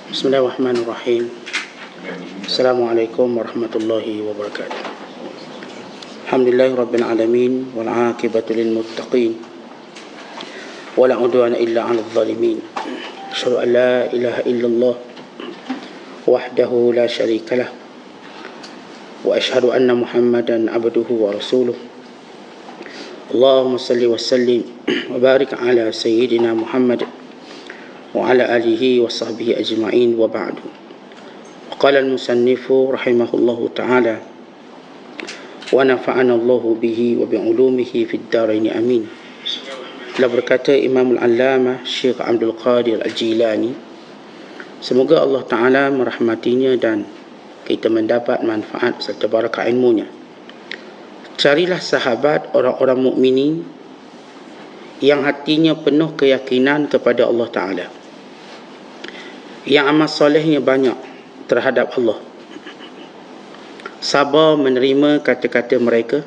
Bismillahirrahmanirrahim. Assalamualaikum warahmatullahi wabarakatuh. Alhamdulillahirabbil alamin wal 'aqibatu lil muttaqin wala udwana illa 'alal zalimin. Asyhadu an la ilaha illallah wahdahu la syarikalah wa asyhadu anna Muhammadan 'abduhu wa rasuluh. Allahumma salli wa sallim wa barik ala sayyidina Muhammad wa ala alihi wa sahbihi ajma'in wa ba'du. Qala al-musannifu rahimahullahu ta'ala wa nafa'ana Allahu bihi wa bi'ulumihi fid dharain amin. Telah berkata Imam al-Allamah Syekh Abdul Qadir Al-Jilani, semoga Allah Ta'ala merahmatinya dan kita mendapat manfaat serta barakah ilmunya. Carilah sahabat orang-orang mukminin yang hatinya penuh keyakinan kepada Allah Ta'ala, yang amal solehnya banyak terhadap Allah, sabar menerima kata-kata mereka,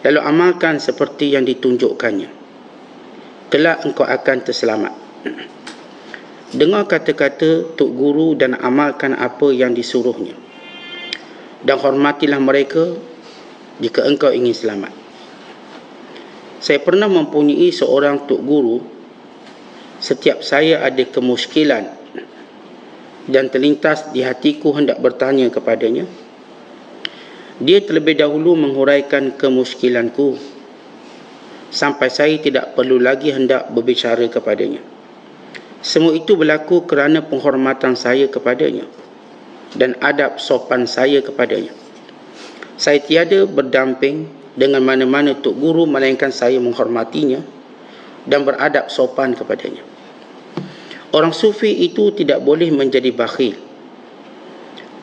lalu amalkan seperti yang ditunjukkannya. Kelak engkau akan terselamat. Dengar kata-kata tok guru dan amalkan apa yang disuruhnya, dan hormatilah mereka jika engkau ingin selamat. Saya pernah mempunyai seorang tok guru. Setiap saya ada kemuskilan dan terlintas di hatiku hendak bertanya kepadanya, dia terlebih dahulu menghuraikan kemuskilanku sampai saya tidak perlu lagi hendak berbicara kepadanya. Semua itu berlaku kerana penghormatan saya kepadanya dan adab sopan saya kepadanya. Saya tiada berdamping dengan mana-mana tok guru melainkan saya menghormatinya dan beradab sopan kepadanya. Orang sufi itu tidak boleh menjadi bakhil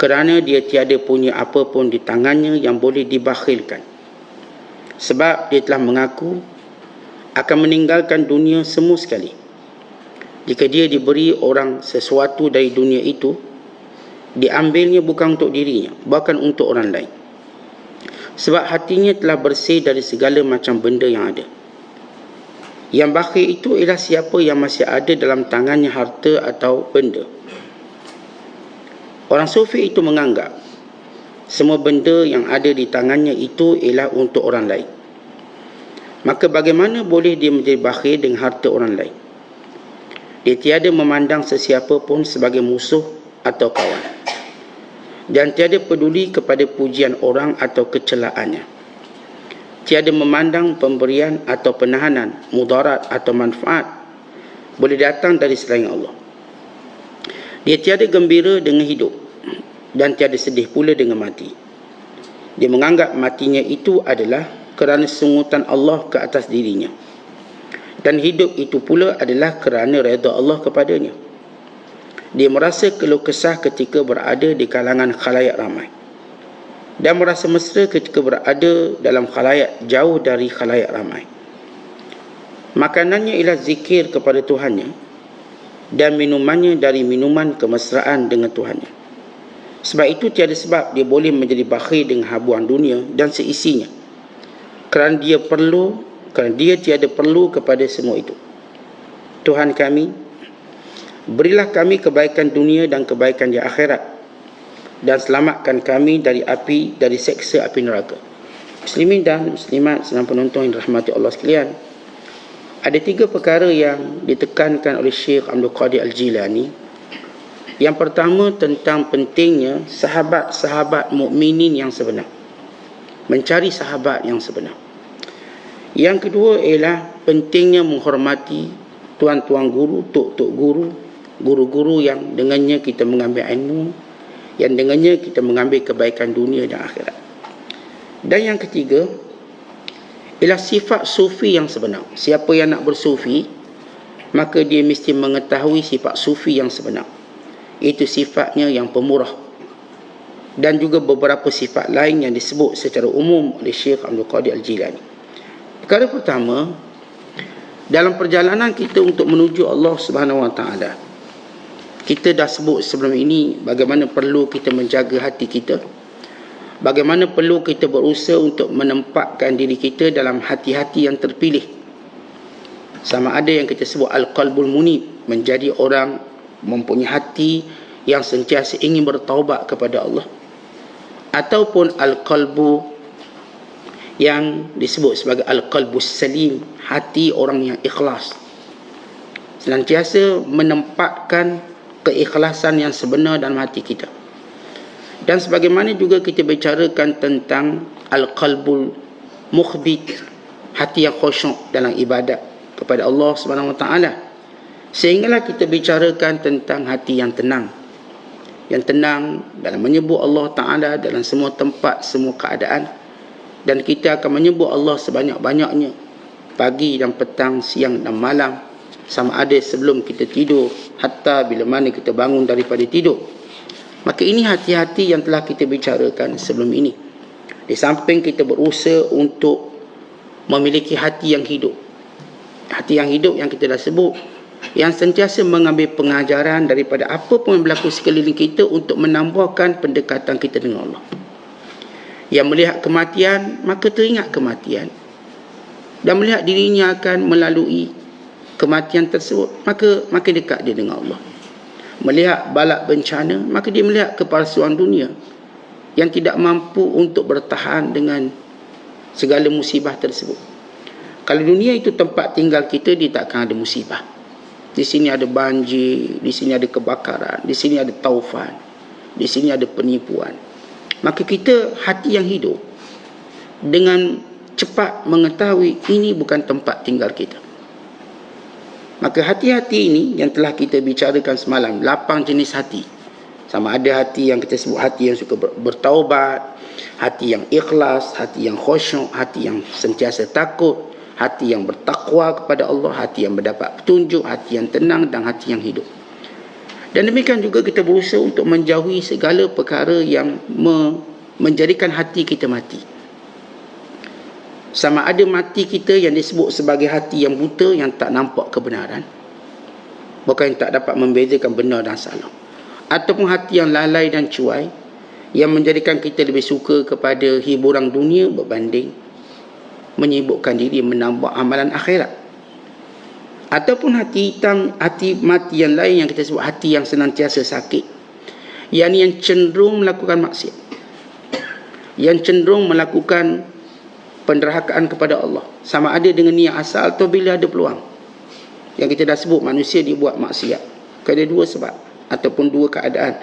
kerana dia tiada punya apa pun di tangannya yang boleh dibakhilkan, sebab dia telah mengaku akan meninggalkan dunia semua sekali. Jika dia diberi orang sesuatu dari dunia itu, diambilnya bukan untuk dirinya, bahkan untuk orang lain, sebab hatinya telah bersih dari segala macam benda yang ada. Yang bakhil itu ialah siapa yang masih ada dalam tangannya harta atau benda. Orang sufi itu menganggap semua benda yang ada di tangannya itu ialah untuk orang lain. Maka bagaimana boleh dia menjadi bakhil dengan harta orang lain? Dia tiada memandang sesiapa pun sebagai musuh atau kawan, dan tiada peduli kepada pujian orang atau kecelaannya. Tiada memandang pemberian atau penahanan, mudarat atau manfaat boleh datang dari selain Allah. Dia tiada gembira dengan hidup dan tiada sedih pula dengan mati. Dia menganggap matinya itu adalah kerana sungutan Allah ke atas dirinya, dan hidup itu pula adalah kerana redha Allah kepadanya. Dia merasa keluh kesah ketika berada di kalangan khalayak ramai, dan merasa mesra ketika berada dalam khalayak jauh dari khalayak ramai. Makanannya ialah zikir kepada Tuhannya, dan minumannya dari minuman kemesraan dengan Tuhannya. Sebab itu tiada sebab dia boleh menjadi bakhil dengan habuan dunia dan seisinya, kerana dia tiada perlu kepada semua itu. Tuhan kami, berilah kami kebaikan dunia dan kebaikan di akhirat, dan selamatkan kami dari seksa api neraka. Muslimin dan muslimat sedang penonton yang dirahmati Allah sekalian, ada 3 perkara yang ditekankan oleh Syekh Abdul Qadir Al-Jilani. Yang pertama, tentang pentingnya sahabat-sahabat mukminin yang sebenar, mencari sahabat yang sebenar. Yang kedua ialah pentingnya menghormati tuan-tuan guru, tok-tok guru, guru-guru yang dengannya kita mengambil ilmu, yang dengannya kita mengambil kebaikan dunia dan akhirat. Dan yang ketiga ialah sifat sufi yang sebenar. Siapa yang nak bersufi, maka dia mesti mengetahui sifat sufi yang sebenar. Itu sifatnya yang pemurah, dan juga beberapa sifat lain yang disebut secara umum oleh Syekh Abdul Qadir Al-Jilani. Perkara pertama, dalam perjalanan kita untuk menuju Allah Subhanahu Wa Taala, kita dah sebut sebelum ini bagaimana perlu kita menjaga hati kita, bagaimana perlu kita berusaha untuk menempatkan diri kita dalam hati-hati yang terpilih, Sama ada yang kita sebut al-qalbul munib, menjadi orang mempunyai hati yang sentiasa ingin bertaubat kepada Allah, ataupun al-qalbu yang disebut sebagai al-qalbus salim, hati orang yang ikhlas, senantiasa menempatkan keikhlasan yang sebenar dalam hati kita. Dan sebagaimana juga kita bicarakan tentang al-qalbul mukhbit, hati yang khusyuk dalam ibadat kepada Allah Subhanahu Wa Taala, sehinggalah kita bicarakan tentang hati yang tenang, yang tenang dalam menyebut Allah Ta'ala dalam semua tempat, semua keadaan. Dan kita akan menyebut Allah sebanyak-banyaknya, pagi dan petang, siang dan malam, sama ada sebelum kita tidur, hatta bila mana kita bangun daripada tidur. Maka ini hati-hati yang telah kita bicarakan sebelum ini. Di samping kita berusaha untuk memiliki hati yang hidup, hati yang hidup yang kita dah sebut, yang sentiasa mengambil pengajaran daripada apa pun yang berlaku sekeliling kita untuk menambahkan pendekatan kita dengan Allah. Yang melihat kematian, maka teringat kematian, dan melihat dirinya akan melalui kematian tersebut, maka makin dekat dia dengan Allah. Melihat balak bencana, maka dia melihat kepalsuan dunia yang tidak mampu untuk bertahan dengan segala musibah tersebut. Kalau dunia itu tempat tinggal kita, dia tak akan ada musibah. Di sini ada banjir, di sini ada kebakaran, di sini ada taufan, di sini ada penipuan. Maka kita hati yang hidup dengan cepat mengetahui ini bukan tempat tinggal kita. Maka hati-hati ini yang telah kita bicarakan semalam, 8 jenis hati. Sama ada hati yang kita sebut hati yang suka bertaubat, hati yang ikhlas, hati yang khusyuk, hati yang sentiasa takut, hati yang bertakwa kepada Allah, hati yang mendapat petunjuk, hati yang tenang, dan hati yang hidup. Dan demikian juga kita berusaha untuk menjauhi segala perkara yang menjadikan hati kita mati. Sama ada mati kita yang disebut sebagai hati yang buta, yang tak nampak kebenaran, bukan yang tak dapat membezakan benar dan salah, ataupun hati yang lalai dan cuai, yang menjadikan kita lebih suka kepada hiburan dunia berbanding menyibukkan diri menambah amalan akhirat. Ataupun hati hitam, hati mati yang lain yang kita sebut hati yang senantiasa sakit, yang cenderung melakukan maksiat, yang cenderung melakukan penderhakaan kepada Allah, sama ada dengan niat asal atau bila ada peluang. Yang kita dah sebut, manusia dibuat maksiat kerana dua sebab ataupun dua keadaan.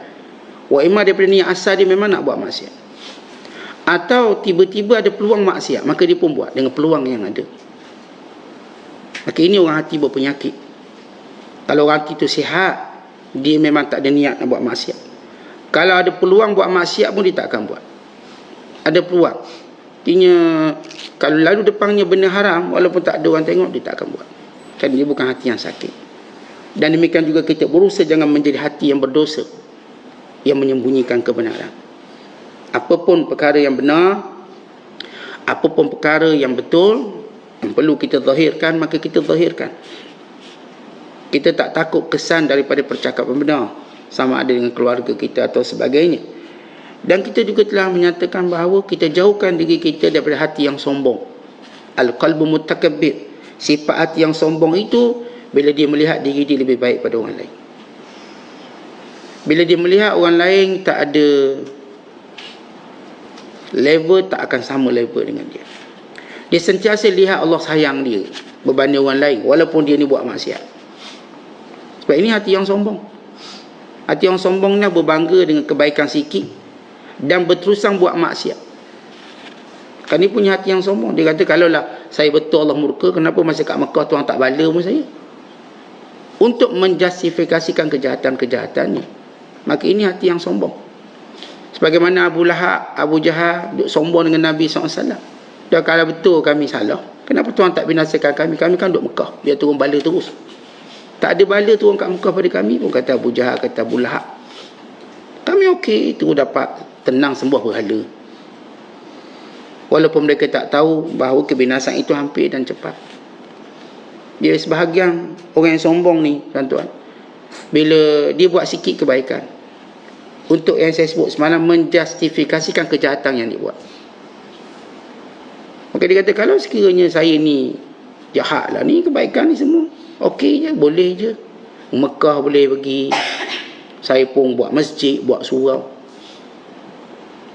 Wa imma daripada niat asal dia memang nak buat maksiat, atau tiba-tiba ada peluang maksiat, maka dia pun buat dengan peluang yang ada. Maka ini orang hati berpenyakit. Kalau orang hati itu sihat, dia memang tak ada niat nak buat maksiat. Kalau ada peluang buat maksiat pun dia tak akan buat. Ada peluang, artinya kalau lalu depannya benda haram, walaupun tak ada orang tengok, dia tak akan buat. Kan dia bukan hati yang sakit. Dan demikian juga kita berusaha jangan menjadi hati yang berdosa, yang menyembunyikan kebenaran. Apapun perkara yang benar, apapun perkara yang betul, yang perlu kita zahirkan, maka kita zahirkan. Kita tak takut kesan daripada percakapan benar, sama ada dengan keluarga kita atau sebagainya. Dan kita juga telah menyatakan bahawa kita jauhkan diri kita daripada hati yang sombong, al-qalbu mutakabbir. Sifat hati yang sombong itu bila dia melihat diri dia lebih baik pada orang lain, bila dia melihat orang lain tak ada level, tak akan sama level dengan dia. Dia sentiasa lihat Allah sayang dia berbanding orang lain, walaupun dia ni buat maksiat. Sebab ini hati yang sombong. Hati yang sombong ni berbangga dengan kebaikan sikit dan berterusang buat maksiat. Kan dia punya hati yang sombong. Dia kata, kalaulah saya betul Allah murka, kenapa masa kat Mekah tuan tak bala pun saya? Untuk menjustifikasikan kejahatan-kejahatannya. Maka ini hati yang sombong. Sebagaimana Abu Lahab, Abu Jahal duk sombong dengan Nabi SAW. Dan kalau betul kami salah, kenapa tuan tak binasakan kami? Kami kan duk Mekah, biar turun bala terus. Tak ada bala turun kat Mekah pada kami pun, kata Abu Jahal, kata Abu Lahab. Kami okey, itu dapat tenang sembuh berhala. Walaupun mereka tak tahu bahawa kebinasan itu hampir dan cepat. Dia sebahagian orang yang sombong ni, tuan-tuan, bila dia buat sikit kebaikan, untuk yang saya sebut semalam, menjustifikasikan kejahatan yang dia buat. Maka dia kata, kalau sekiranya saya ni jahat lah ni, kebaikan ni semua okey je, boleh je. Mekah boleh pergi, saya pun buat masjid, buat surau.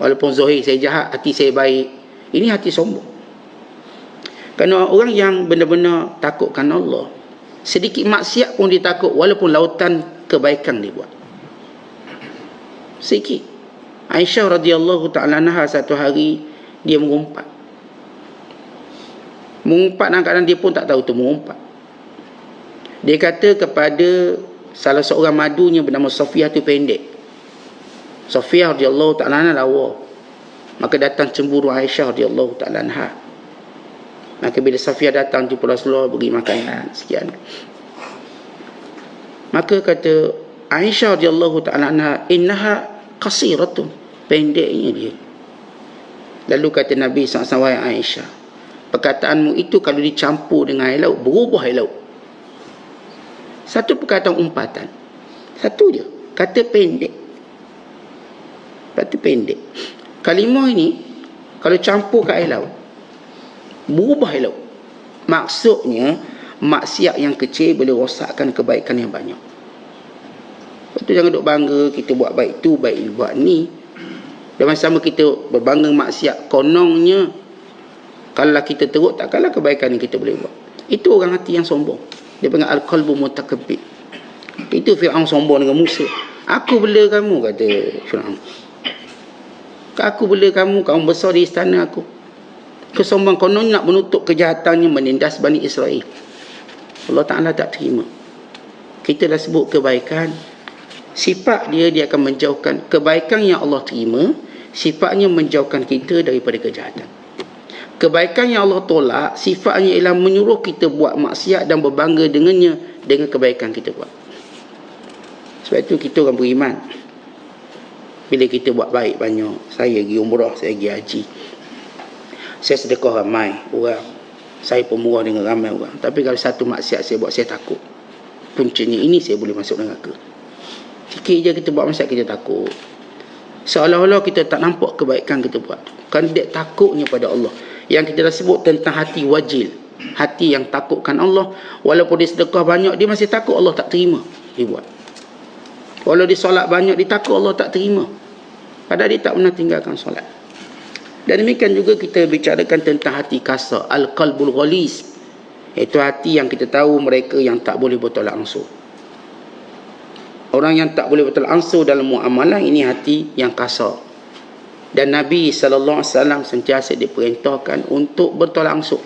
Walaupun zahir saya jahat, hati saya baik. Ini hati sombong. Kerana orang yang benar-benar takutkan Allah, sedikit maksiat pun dia takut, walaupun lautan kebaikan dia buat. Sikit. Aisyah radhiyallahu ta'ala anha satu hari dia mengumpat. Mengumpat dalam keadaan dia pun tak tahu tu mengumpat. Dia kata kepada salah seorang madunya bernama Safiyah tu pendek. Safiyah radhiyallahu ta'ala anha lawa. Maka datang cemburu Aisyah radhiyallahu ta'ala anha. Maka bila Safiyah datang jumpa Rasulullah, beri makanan sekian. Maka kata Aisyah radhiyallahu ta'ala anha, innaha qasiratun, pendeknya dia. Lalu kata Nabi SAW, Aisyah, perkataanmu itu kalau dicampur dengan air laut, berubah air laut. Satu perkataan umpatan, satu je, kata pendek. Kata pendek. Kalimah ini kalau campur ke air laut, berubah air laut. Maksudnya maksiat yang kecil boleh rosakkan kebaikan yang banyak. Lepas tu jangan duk bangga kita buat baik tu, baik ni, buat ni. Dan sama kita berbangga maksiat, konongnya kalau kita teruk, takkanlah kebaikan yang kita boleh buat. Itu orang hati yang sombong. Dia panggil al-qalbu mutakabbir. Itu Fir'aun sombong dengan Musa. Aku bela kamu, kata Fir'aun. Aku bela kamu, kamu besar di istana aku. Kesombong konon nak menutup kejahatannya, menindas Bani Israel. Allah Ta'ala tak terima. Kita dah sebut kebaikan, sifat dia akan menjauhkan. Kebaikan yang Allah terima, sifatnya menjauhkan kita daripada kejahatan. Kebaikan yang Allah tolak, sifatnya ialah menyuruh kita buat maksiat dan berbangga dengannya, dengan kebaikan kita buat. Sebab itu kita orang beriman, bila kita buat baik banyak, saya pergi umrah, saya pergi haji, saya sedekah ramai orang, saya pemurah dengan ramai orang. Tapi kalau satu maksiat saya buat, saya takut puncanya ini saya boleh masuk neraka. Sikit je kita buat maksiat, kita takut, seolah-olah kita tak nampak kebaikan kita buat. Kan dia takutnya pada Allah. Yang kita dah sebut tentang hati wajil, hati yang takutkan Allah. Walaupun dia sedekah banyak, dia masih takut Allah tak terima dia buat. Walau dia solat banyak, dia takut Allah tak terima, padahal dia tak pernah tinggalkan solat. Dan demikian juga kita bicarakan tentang hati kasar, al-qalbul ghalis, iaitu hati yang kita tahu mereka yang tak boleh bertolak ansur. Orang yang tak boleh bertolak ansur dalam muamalah, ini hati yang kasar. Dan Nabi SAW sentiasa diperintahkan untuk bertolak ansur.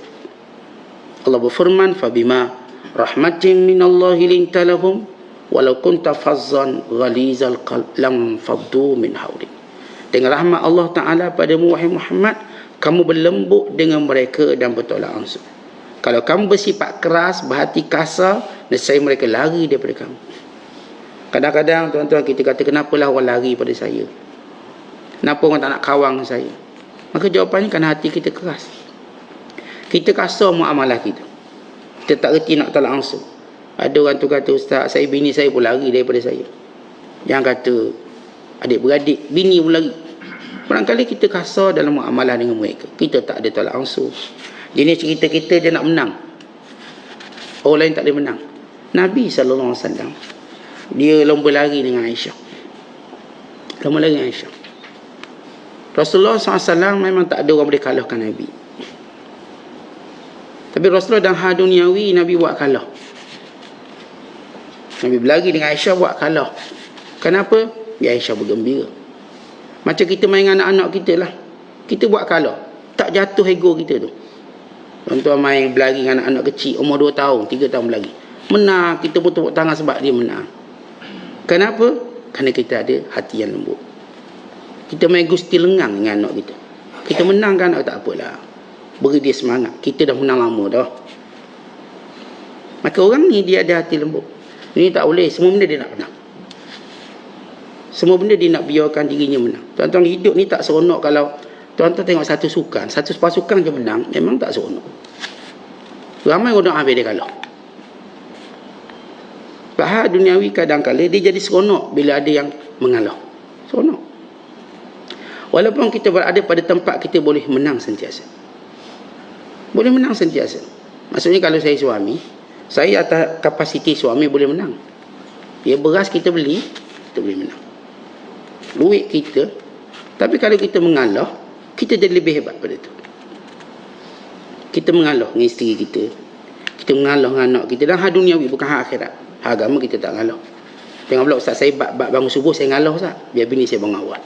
Allah berfirman, fabima rahmatin minallahi linta lahum walau kunta fazzan ghalizal qalb lam faddu min hawlik. Dengan rahmat Allah Ta'ala padamu wahai Muhammad, kamu berlembut dengan mereka dan bertolak ansur. Kalau kamu bersifat keras, berhati kasar, nescaya mereka lari daripada kamu. Kadang-kadang tuan-tuan kita kata, kenapalah orang lari pada saya, kenapa orang tak nak kawang saya? Maka jawapannya kerana hati kita keras. Kita kasar muamalah kita. Kita tak reti nak tolak ansur. Ada orang tu kata, Ustaz, saya bini saya pun lari daripada saya. Yang kata adik-beradik, bini pun lari. Barangkali kita kasar dalam muamalah dengan mereka. Kita tak ada tolak ansur. Jenis cerita kita dia nak menang, orang lain tak boleh menang. Nabi SAW, dia lomba lari dengan Aisyah. Lomba lari dengan Aisyah. Rasulullah SAW memang tak ada orang boleh kalahkan Nabi. Tapi Rasulullah dan hal duniawi, Nabi buat kalah. Nabi berlari dengan Aisyah, buat kalah. Kenapa? Biar Aisyah bergembira. Macam kita main dengan anak-anak kita lah, kita buat kalah, tak jatuh ego kita tu. Tuan-tuan main berlari dengan anak-anak kecil, umur 2 tahun, 3 tahun berlari, menang, kita pun tepuk tangan sebab dia menang. Kenapa? Kerana kita ada hati yang lembut. Kita main gusti lengang dengan anak kita, kita menang kan, tak apalah, beri dia semangat, kita dah menang lama dah. Maka orang ni dia ada hati lembut. Ini tak boleh, semua benda dia nak menang, semua benda dia nak biarkan dirinya menang. Tuan-tuan, hidup ni tak seronok kalau tuan-tuan tengok satu sukan, satu pasukan je menang, memang tak seronok. Ramai orang habis dia kalah. Bahal duniawi kadang-kadang dia jadi seronok bila ada yang mengalah. Seronok. Walaupun kita berada pada tempat kita boleh menang sentiasa. Boleh menang sentiasa. Maksudnya kalau saya suami, saya atas kapasiti suami boleh menang. Ya, beras kita beli, kita boleh menang. Duit kita. Tapi kalau kita mengalah, kita jadi lebih hebat pada itu. Kita mengalah dengan isteri kita. Kita mengalah dengan anak kita. Dan hal duniawi, bukan hal akhirat. Hal agama kita tak ngalah. Jangan pula, Ustaz, saya bangun subuh, saya ngalah, Ustaz. Biar bini saya bangun awal.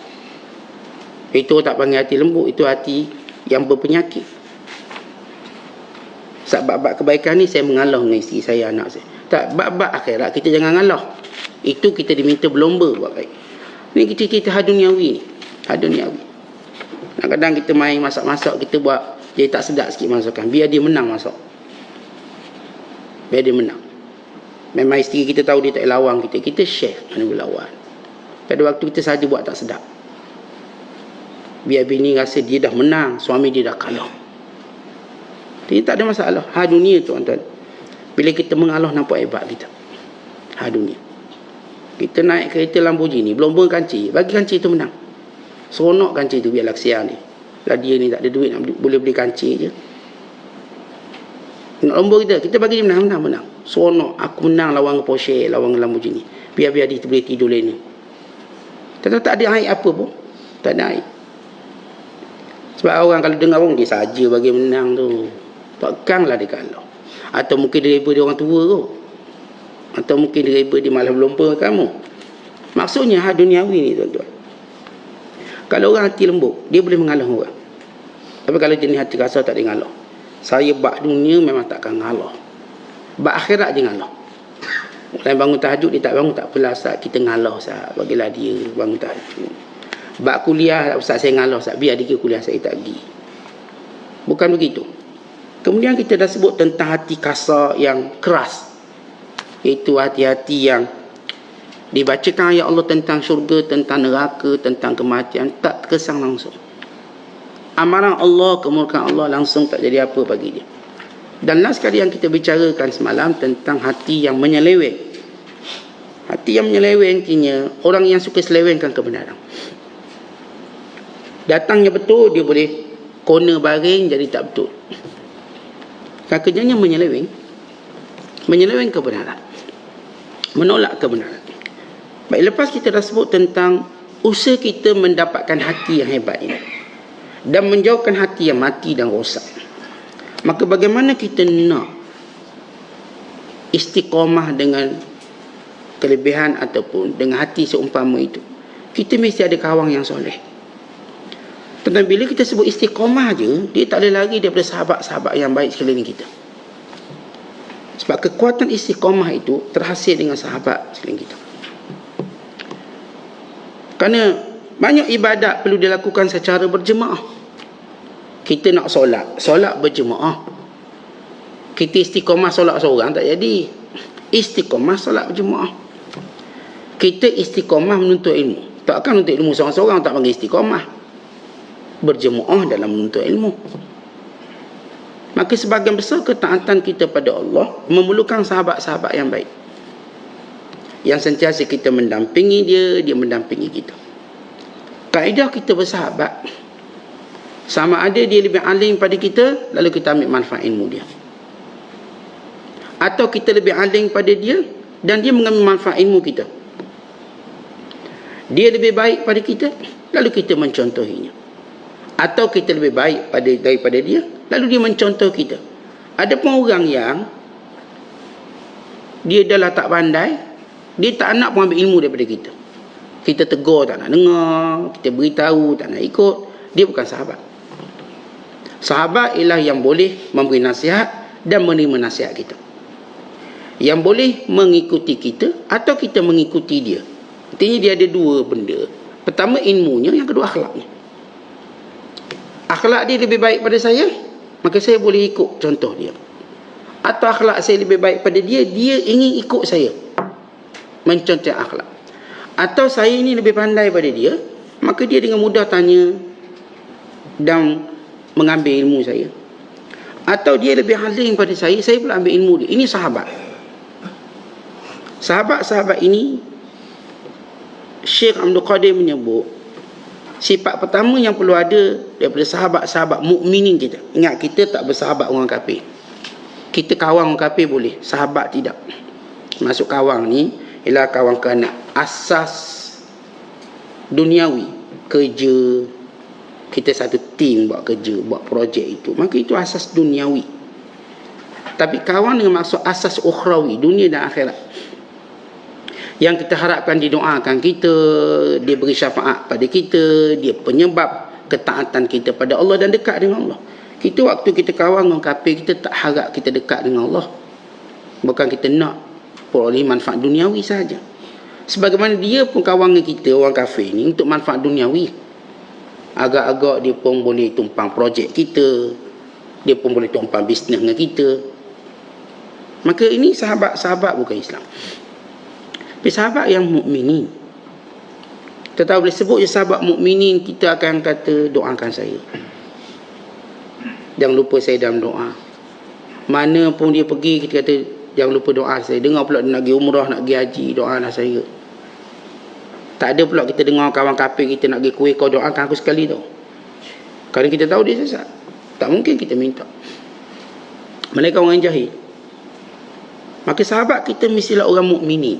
Itu tak panggil hati lembut. Itu hati yang berpenyakit. Ustaz, bab kebaikan ni saya mengalah dengan isteri saya, anak saya. Tak, bab akhirat kita jangan ngalah. Itu kita diminta berlomba buat baik. Ni kita hal duniawi ni. Hal duniawi. Kadang-kadang kita main masak-masak, kita buat jadi tak sedap sikit masakan. Biar dia menang masak. Biar dia menang. Memang isteri kita tahu dia tak lawan kita. Kita chef, mana boleh lawan. Pada waktu kita saja buat tak sedap. Biar bini rasa dia dah menang, suami dia dah kalah. Jadi tak ada masalah. Hal dunia, tuan-tuan. Bila kita mengalah, nampak hebat kita. Hal dunia. Kita naik kereta Lamborghini, berlomba kancil, bagi kancil tu menang. Seronok kancil tu, biarlah kesian dia. Lah dia ni tak ada duit, boleh beli kancil je. Nak lomba kita bagi dia menang. Seronok, aku menang lawan Porsche, lawan Lamborghini. Biar dia boleh tidur lain ni. Tak ada air apa pun. Tak ada air. Sebab orang kalau dengar pun, dia saja bagi menang tu. Takkanlah dia kalah. Atau mungkin driver dia orang tua tu. Atau mungkin driver dia malah berlomba kamu. Maksudnya hal duniawi ni, tuan-tuan. Kalau orang hati lembut, dia boleh mengalah orang. Tapi kalau jenis hati kasar, tak boleh ngalah. Saya bak dunia memang takkan ngalah. Bak akhirat je ngalah. Orang bangun tahajud, dia tak bangun, tak apalah, Ustaz, kita ngalah, Ustaz. Bagilah dia bangun tahajud. Bak kuliah, Ustaz, saya ngalah, Ustaz. Biar dia kuliah, saya tak pergi. Bukan begitu. Kemudian kita dah sebut tentang hati kasar yang keras. Iaitu hati-hati yang dibacakan ayat Allah tentang syurga, tentang neraka, tentang kematian, tak kesan langsung. Amaran Allah, kemurkaan Allah langsung tak jadi apa bagi dia. Dan last kali yang kita bicarakan semalam tentang hati yang menyeleweng. Hati yang menyeleweng artinya orang yang suka selewengkan kebenaran. Datangnya betul, dia boleh corner baring jadi tak betul. Kan kerjanya menyeleweng. Menyeleweng kebenaran. Menolak kebenaran. Baik, lepas kita dah sebut tentang usaha kita mendapatkan hati yang hebat ini dan menjauhkan hati yang mati dan rosak, maka bagaimana kita nak istiqamah dengan kelebihan ataupun dengan hati seumpama itu? Kita mesti ada kawan yang soleh. Tentang bila kita sebut istiqamah je, dia tak boleh lari daripada sahabat-sahabat yang baik sekeliling kita. Sebab kekuatan istiqamah itu terhasil dengan sahabat sekeliling kita. Kerana banyak ibadat perlu dilakukan secara berjemaah. Kita nak solat berjemaah. Kita istiqamah solat seorang tak jadi. Istiqamah solat berjemaah. Kita istiqamah menuntut ilmu. Takkan menuntut ilmu seorang-seorang, tak panggil istiqamah. Berjemaah dalam menuntut ilmu. Maka sebahagian besar ketaatan kita pada Allah memerlukan sahabat-sahabat yang baik, yang sentiasa kita mendampingi dia, dia mendampingi kita. Kaedah kita bersahabat, sama ada dia lebih alim pada kita, lalu kita ambil manfaat ilmu dia, atau kita lebih alim pada dia dan dia mengambil manfaat ilmu kita. Dia lebih baik pada kita, lalu kita mencontohinya. Atau kita lebih baik daripada dia, lalu dia mencontoh kita. Ada pun orang yang dia dah lah tak pandai, dia tak nak pun ambil ilmu daripada kita. Kita tegur, tak nak dengar. Kita beritahu, tak nak ikut. Dia bukan sahabat. Sahabat ialah yang boleh memberi nasihat dan menerima nasihat kita. Yang boleh mengikuti kita atau kita mengikuti dia. Artinya dia ada dua benda. Pertama ilmunya, yang kedua akhlaknya. Akhlak dia lebih baik pada saya, maka saya boleh ikut contoh dia. Atau akhlak saya lebih baik pada dia, dia ingin ikut saya, mencontoh akhlak. Atau saya ini lebih pandai pada dia, maka dia dengan mudah tanya dan mengambil ilmu saya. Atau dia lebih alim pada saya pula ambil ilmu dia. Ini sahabat. Sahabat-sahabat ini, Syekh Abdul Qadir menyebut, sifat pertama yang perlu ada daripada sahabat-sahabat mukminin kita. Ingat, kita tak bersahabat orang kafir. Kita kawan orang kafir boleh, sahabat tidak. Masuk kawan ni ialah kawan kerana asas duniawi, kerja, kita satu tim buat kerja, buat projek itu, maka itu asas duniawi. Tapi kawan dengan maksud asas ukhrawi, dunia dan akhirat, yang kita harapkan didoakan kita, dia beri syafaat pada kita, dia penyebab ketaatan kita pada Allah dan dekat dengan Allah. Kita waktu kita kawan dengan kafir, kita tak harap kita dekat dengan Allah, bukan kita nak peroleh manfaat duniawi sahaja. Sebagaimana dia pun kawan dengan kita, orang kafir ni, untuk manfaat duniawi. Agak-agak dia pun boleh tumpang projek kita, dia pun boleh tumpang bisnes dengan kita. Maka ini sahabat-sahabat bukan Islam. Tapi sahabat yang mukminin, kita tahu boleh sebut je sahabat mukminin, kita akan kata doakan saya, jangan lupa saya dalam doa. Mana pun dia pergi, kita kata jangan lupa doa saya. Dengar pula dia nak pergi umrah, nak pergi haji, doalah saya. Tak ada pula kita dengar kawan kafir kita nak pergi kuih, kau doakan aku sekali tau. Kerana kita tahu dia sesat, tak mungkin kita minta. Mereka orang jahil. Maka sahabat kita mestilah orang mukminin.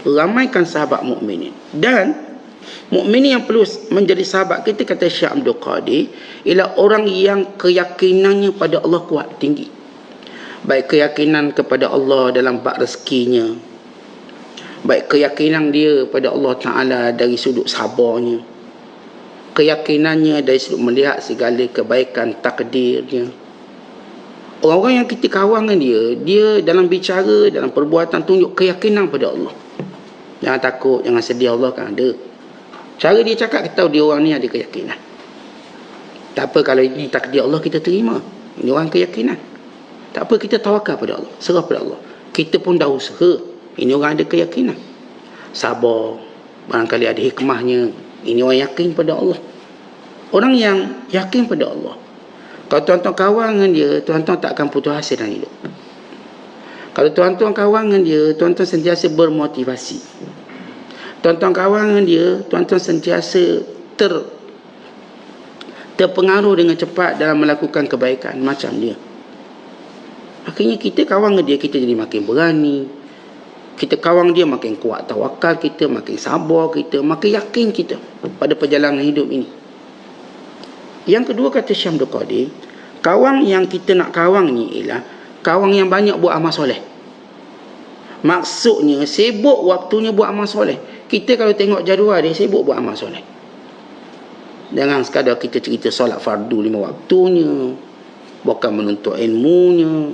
Ramaikan sahabat mukminin. Dan mukminin yang perlu menjadi sahabat kita, kata Syekh Abdul Qadir, ialah orang yang keyakinannya pada Allah kuat, tinggi. Baik keyakinan kepada Allah dalam bab rezekinya, baik keyakinan dia pada Allah Ta'ala dari sudut sabarnya, keyakinannya dari sudut melihat segala kebaikan takdirnya. Orang-orang yang kita kawan dengan dia dalam bicara, dalam perbuatan tunjuk keyakinan pada Allah. Jangan takut, jangan sedih, Allah kan ada. Cara dia cakap, kita tahu dia orang ni ada keyakinan. Tak apa kalau ini takdir Allah, kita terima. Ini orang keyakinan. Tak apa, kita tawakal pada Allah, serah pada Allah. Kita pun dah usaha. Ini orang ada keyakinan, sabar, barangkali ada hikmahnya. Ini orang yakin pada Allah. Orang yang yakin pada Allah, kalau tuan-tuan kawan dengan dia, tuan-tuan tak akan putus asa dalam hidup. Kalau tuan-tuan kawan dengan dia, tuan-tuan sentiasa bermotivasi. Tuan-tuan kawan dengan dia, tuan-tuan sentiasa terpengaruh dengan cepat dalam melakukan kebaikan macam dia. Akhirnya kita kawan dengan dia, kita jadi makin berani. Kita kawan dia, makin kuat tawakal kita, makin sabar kita, makin yakin kita pada perjalanan hidup ini. Yang kedua, kata Syekh Abdul Qadir, kawan yang kita nak kawan ni ialah kawan yang banyak buat amal soleh. Maksudnya sibuk waktunya buat amal soleh. Kita kalau tengok jadual dia, sibuk buat amal soleh. Jangan sekadar kita cerita solat fardu 5 waktunya, bukan menuntut ilmunya,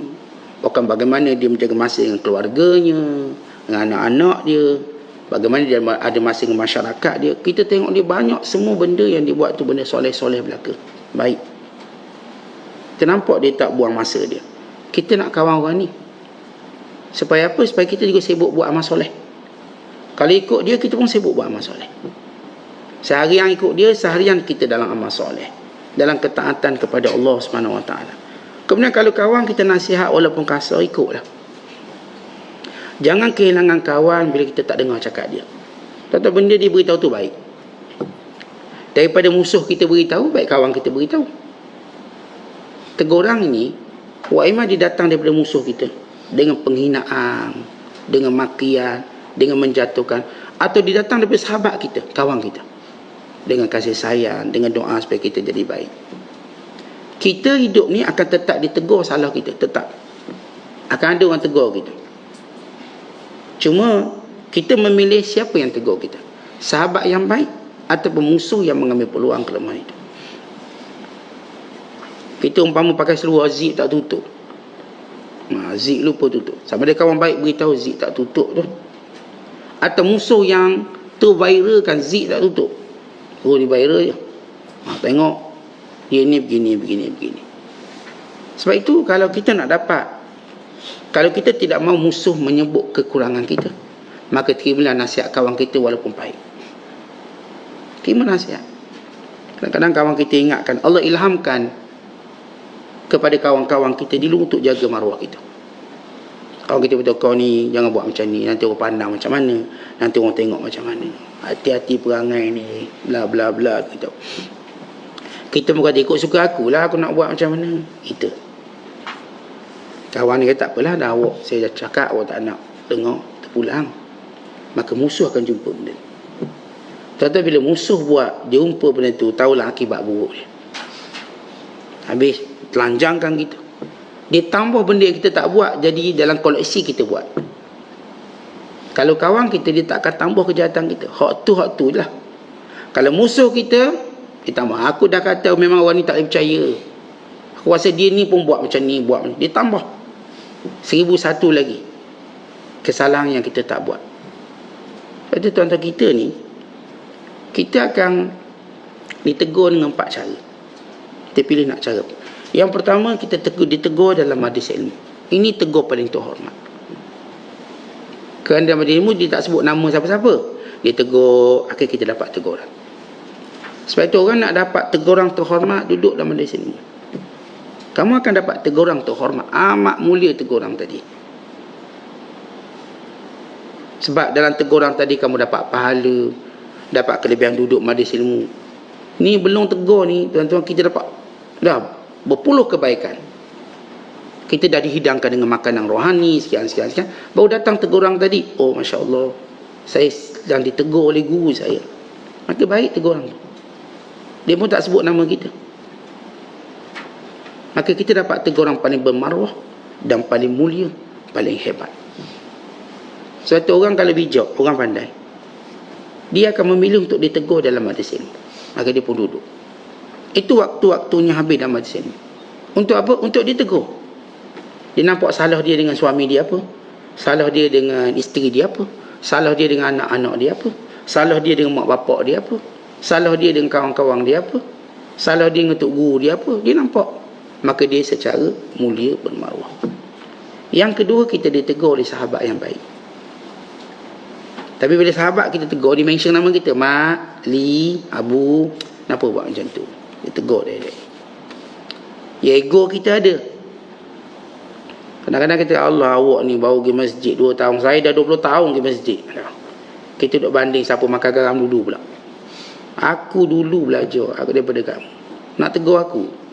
bukan bagaimana dia menjaga masa dengan keluarganya, dengan anak-anak dia, bagaimana dia ada masa dengan masyarakat dia. Kita tengok dia banyak, semua benda yang dia buat tu benda soleh-soleh belaka, baik. Kita nampak dia tak buang masa dia. Kita nak kawan orang ni supaya apa? Supaya kita juga sibuk buat amal soleh. Kalau ikut dia, kita pun sibuk buat amal soleh. Seharian ikut dia, seharian kita dalam amal soleh, dalam ketaatan kepada Allah Subhanahu Wa Taala. Kemudian kalau kawan kita nasihat walaupun kasar, ikutlah. Jangan kehilangan kawan bila kita tak dengar cakap dia. Tahu benda dia beritahu tu baik. Daripada musuh kita beritahu, baik kawan kita beritahu. Teguran ini, wa'imah dia datang daripada musuh kita dengan penghinaan, dengan makian, dengan menjatuhkan, atau dia datang daripada sahabat kita, kawan kita, dengan kasih sayang, dengan doa supaya kita jadi baik. Kita hidup ni akan tetap ditegur salah kita, tetap akan ada orang tegur kita. Cuma kita memilih siapa yang tegur kita, sahabat yang baik ataupun musuh yang mengambil peluang kelemahan itu. Kita umpama pakai seluar zip tak tutup, zip lupa tutup, sama ada kawan baik beritahu zip tak tutup tu, atau musuh yang tu viralkan zip tak tutup, oh dia viral je, tengok dia ni begini. Sebab itu kalau kita nak dapat, kalau kita tidak mahu musuh menyebut kekurangan kita, maka terimalah nasihat kawan kita walaupun pahit. Terima nasihat. Kadang-kadang kawan kita ingatkan, Allah ilhamkan kepada kawan-kawan kita dulu untuk jaga maruah kita. Kawan kita beritahu, kau ni jangan buat macam ni, nanti orang pandang macam mana, nanti orang tengok macam mana, hati-hati perangai ni, bla bla bla gitu. Kita bukan ikut suka aku lah, aku nak buat macam mana. Itu Kawan dia kata, tak apalah dah awak, saya dah cakap awak tak nak dengar, terpulang. Maka musuh akan jumpa benda ni. Tuan-tuan, bila musuh buat, dia jumpa benda tu, tahulah akibat buruk dia. Habis, telanjangkan kita. Dia tambah benda yang kita tak buat, jadi dalam koleksi kita buat. Kalau kawan kita, dia tak akan tambah kejahatan kita. Hak tu je lah. Kalau musuh kita, dia tambah. Aku dah kata memang orang ni tak boleh percaya. Aku rasa dia ni pun buat macam ni, buat macam ni. Dia tambah 1001 lagi kesalahan yang kita tak buat. Sebab tu tuan-tuan, kita ni, kita akan ditegur dengan 4 cara. Kita pilih nak cara. Yang pertama, kita ditegur dalam majlis ilmu. Ini tegur paling terhormat. Kerana dalam majlis ilmu, dia tak sebut nama siapa-siapa. Dia tegur, akhirnya kita dapat teguran. Sebab itu orang nak dapat teguran terhormat, duduk dalam majlis ilmu. Kamu akan dapat teguran terhormat. Amat mulia teguran tadi. Sebab dalam teguran tadi, kamu dapat pahala, dapat kelebihan duduk majlis ilmu. Ni belum tegur ni, tuan-tuan, kita dapat dah berpuluh kebaikan. Kita dah dihidangkan dengan makanan rohani, sekian. Baru datang teguran tadi. Oh, Masya Allah, saya sedang ditegur oleh guru saya. Maka baik teguran tu. Dia pun tak sebut nama kita. Maka kita dapat teguran paling bermaruah dan paling mulia, paling hebat. Suatu orang kalau bijak, orang pandai, dia akan memilih untuk ditegur dalam majlis ilmu. Maka dia pun duduk. Itu waktu-waktunya habis dalam majlis ilmu. Untuk apa? Untuk ditegur. Dia nampak salah dia dengan suami dia apa? Salah dia dengan isteri dia apa? Salah dia dengan anak-anak dia apa? Salah dia dengan mak bapak dia apa? Salah dia dengan kawan-kawan dia apa? Salah dia dengan tok guru dia apa? Dia nampak. Maka dia secara mulia bermaruah. Yang kedua, kita ditegur oleh sahabat yang baik. Tapi bila sahabat kita tegur, dia mention nama kita, Mak, Li, Abu, kenapa buat macam tu? Dia tegur dia. Ya, ego kita ada. Kadang-kadang kita, Allah, awak ni baru pergi masjid 2 tahun. Saya dah 20 tahun pergi masjid. Kita duduk banding siapa makan garam dulu pula. Aku dulu belajar aku daripada kamu. Nak tegur aku.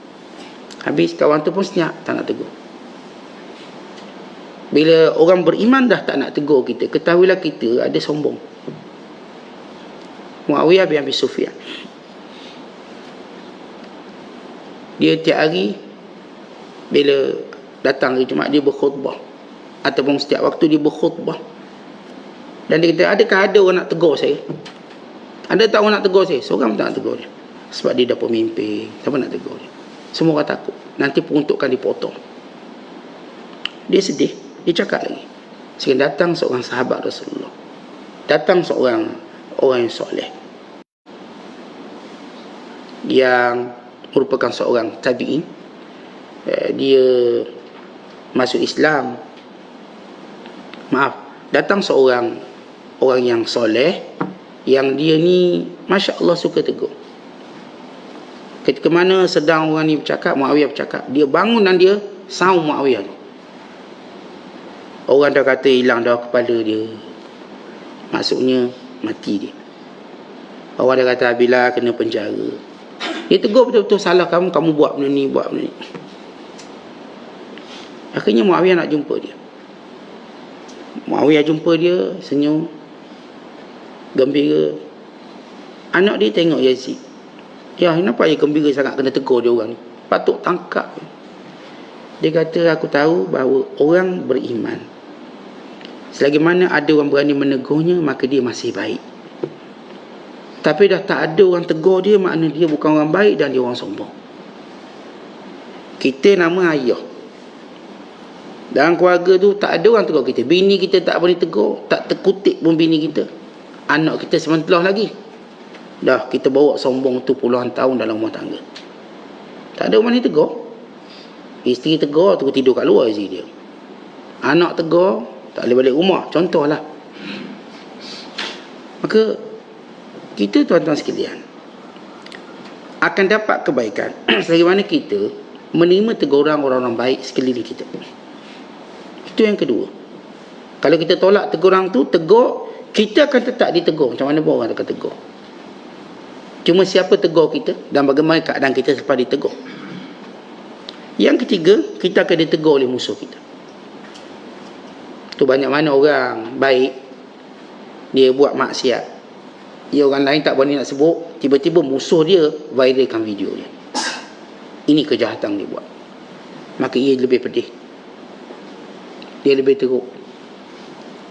Habis kawan tu pun senyap, tak nak tegur. Bila orang beriman dah tak nak tegur kita, ketahuilah kita ada sombong. Muawiyah bin Abi Sufyan, dia tiap hari bila datang hari Jumaat, dia berkhutbah. Ataupun setiap waktu dia berkhutbah. Dan dia kata, adakah ada orang nak tegur saya? Ada tak orang nak tegur saya? Seorang tak nak tegur dia. Sebab dia dah pemimpin, siapa nak tegur dia? Semua orang takut, nanti peruntukan dipotong. Dia sedih. Dia cakap lagi, sehingga datang seorang sahabat Rasulullah, datang seorang orang yang soleh, yang merupakan seorang tabi'in. Dia masuk Islam. Datang seorang orang yang soleh, yang dia ni Masya Allah suka tegur. Ketika mana sedang orang ni bercakap, Muawiyah bercakap, dia bangun dan dia saung Muawiyah tu. Orang dah kata hilang dah kepala dia, maksudnya mati dia. Orang dah kata bila kena penjara. Dia tegur betul-betul, salah kamu buat benda ni, buat benda ni. Akhirnya Muawiyah nak jumpa dia. Muawiyah jumpa dia, senyum, gembira. Anak dia tengok Yazid. Ya, kenapa dia gembira sangat kena tegur dia orang ni? Patut tangkap. Dia kata, aku tahu bahawa orang beriman, selagi mana ada orang berani menegurnya, maka dia masih baik. Tapi dah tak ada orang tegur dia, makna dia bukan orang baik dan dia orang sombong. Kita nama ayah. Dalam keluarga tu tak ada orang tegur kita. Bini kita tak boleh tegur, tak terkutip pun bini kita. Anak kita sementelah lagi. Dah kita bawa sombong tu puluhan tahun dalam rumah tangga. Tak ada orang ni tegur. Isteri tegur, tu tidur kat luar isteri dia. Anak tegur, tak boleh balik rumah. Contohlah. Maka kita, tuan-tuan sekalian, akan dapat kebaikan selagi mana kita menerima teguran orang-orang baik sekeliling kita. Itu yang kedua. Kalau kita tolak teguran tu, tegur, kita akan tetap ditegur. Macam mana pun orang akan tegur. Cuma siapa tegur kita dan bagaimana keadaan kita selepas ditegur. Yang ketiga, kita akan ditegur oleh musuh kita. Tu banyak mana orang baik, dia buat maksiat, dia orang lain tak berani nak sebut, tiba-tiba musuh dia viralkan video dia. Ini kejahatan dia buat. Maka ia lebih pedih, dia lebih teruk.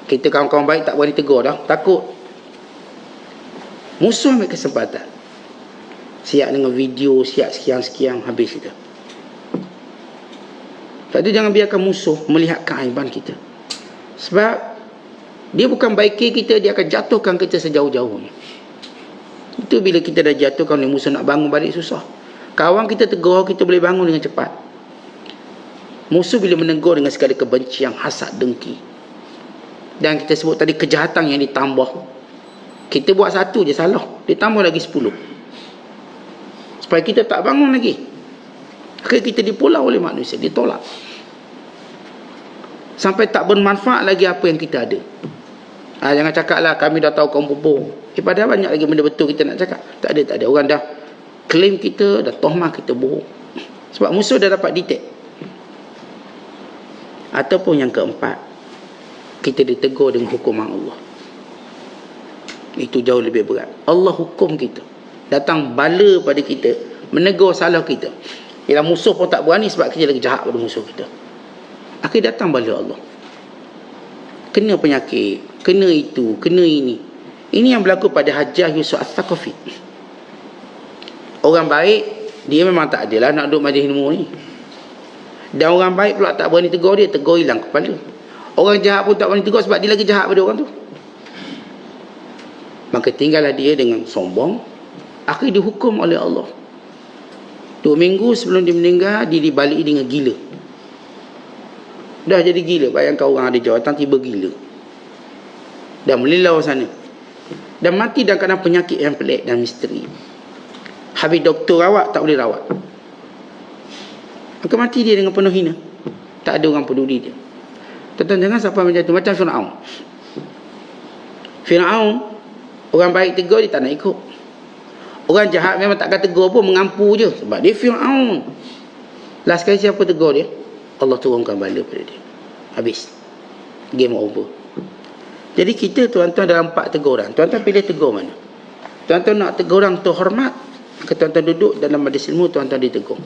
Kita kawan-kawan baik tak berani tegur dah, takut. Musuh ambil kesempatan, siap dengan video, siap sekian-sekian, habis kita. Tak ada, jangan biarkan musuh melihat keaiban kita. Sebab dia bukan baiki kita, dia akan jatuhkan kita sejauh-jauhnya. Itu bila kita dah jatuhkan oleh musuh, nak bangun balik susah. Kawan kita tegur, kita boleh bangun dengan cepat. Musuh bila menegur dengan segala kebencian, hasad, dengki, dan kita sebut tadi kejahatan yang ditambah, kita buat satu je salah, dia tambah lagi 10, supaya kita tak bangun lagi. Akhirnya kita dipulau oleh manusia, ditolak, sampai tak bermanfaat lagi apa yang kita ada. Jangan cakap lah kami dah tahu kaum bohong. Padahal banyak lagi benda betul kita nak cakap. Tak ada. Orang dah claim kita, dah tohmah kita bohong. Sebab musuh dah dapat detect. Ataupun yang keempat, kita ditegur dengan hukuman Allah. Itu jauh lebih berat. Allah hukum kita, datang bala pada kita, menegur salah kita. Ialah musuh pun tak berani sebab kita lagi jahat pada musuh kita. Akhir datang bala Allah. Kena penyakit, kena itu, kena ini. Ini yang berlaku pada Hajjaj Yusuf Al-Thaqafi. Orang baik, dia memang tak adalah nak duduk majlis ilmu ni. Dan orang baik pula tak berani tegur dia, tegur hilang kepala. Orang jahat pun tak berani tegur sebab dia lagi jahat pada orang tu. Maka tinggallah dia dengan sombong. Akhir dihukum oleh Allah. 2 minggu sebelum dia meninggal, dia dibalik dengan gila. Dah jadi gila. Bayangkan orang ada jawatan tiba gila, dan melilau sana, dan mati dalam keadaan penyakit yang pelik dan misteri. Habis doktor rawat, tak boleh rawat. Maka mati dia dengan penuh hina. Tak ada orang peduli dia. Tuan-tuan, jangan sampai macam tu. Macam Fir'aun. Fir'aun, orang baik tegur, dia tak nak ikut. Orang jahat memang takkan tegur pun, mengampu je. Sebab dia Fir'aun. Last kali siapa tegur dia? Allah turunkan bala pada dia. Habis. Game over. Jadi kita, tuan-tuan, dalam 4 teguran. Tuan-tuan pilih tegur mana? Tuan-tuan nak tegur orang tu hormat, maka tuan-tuan duduk dalam majlis ilmu, tuan-tuan ditegur.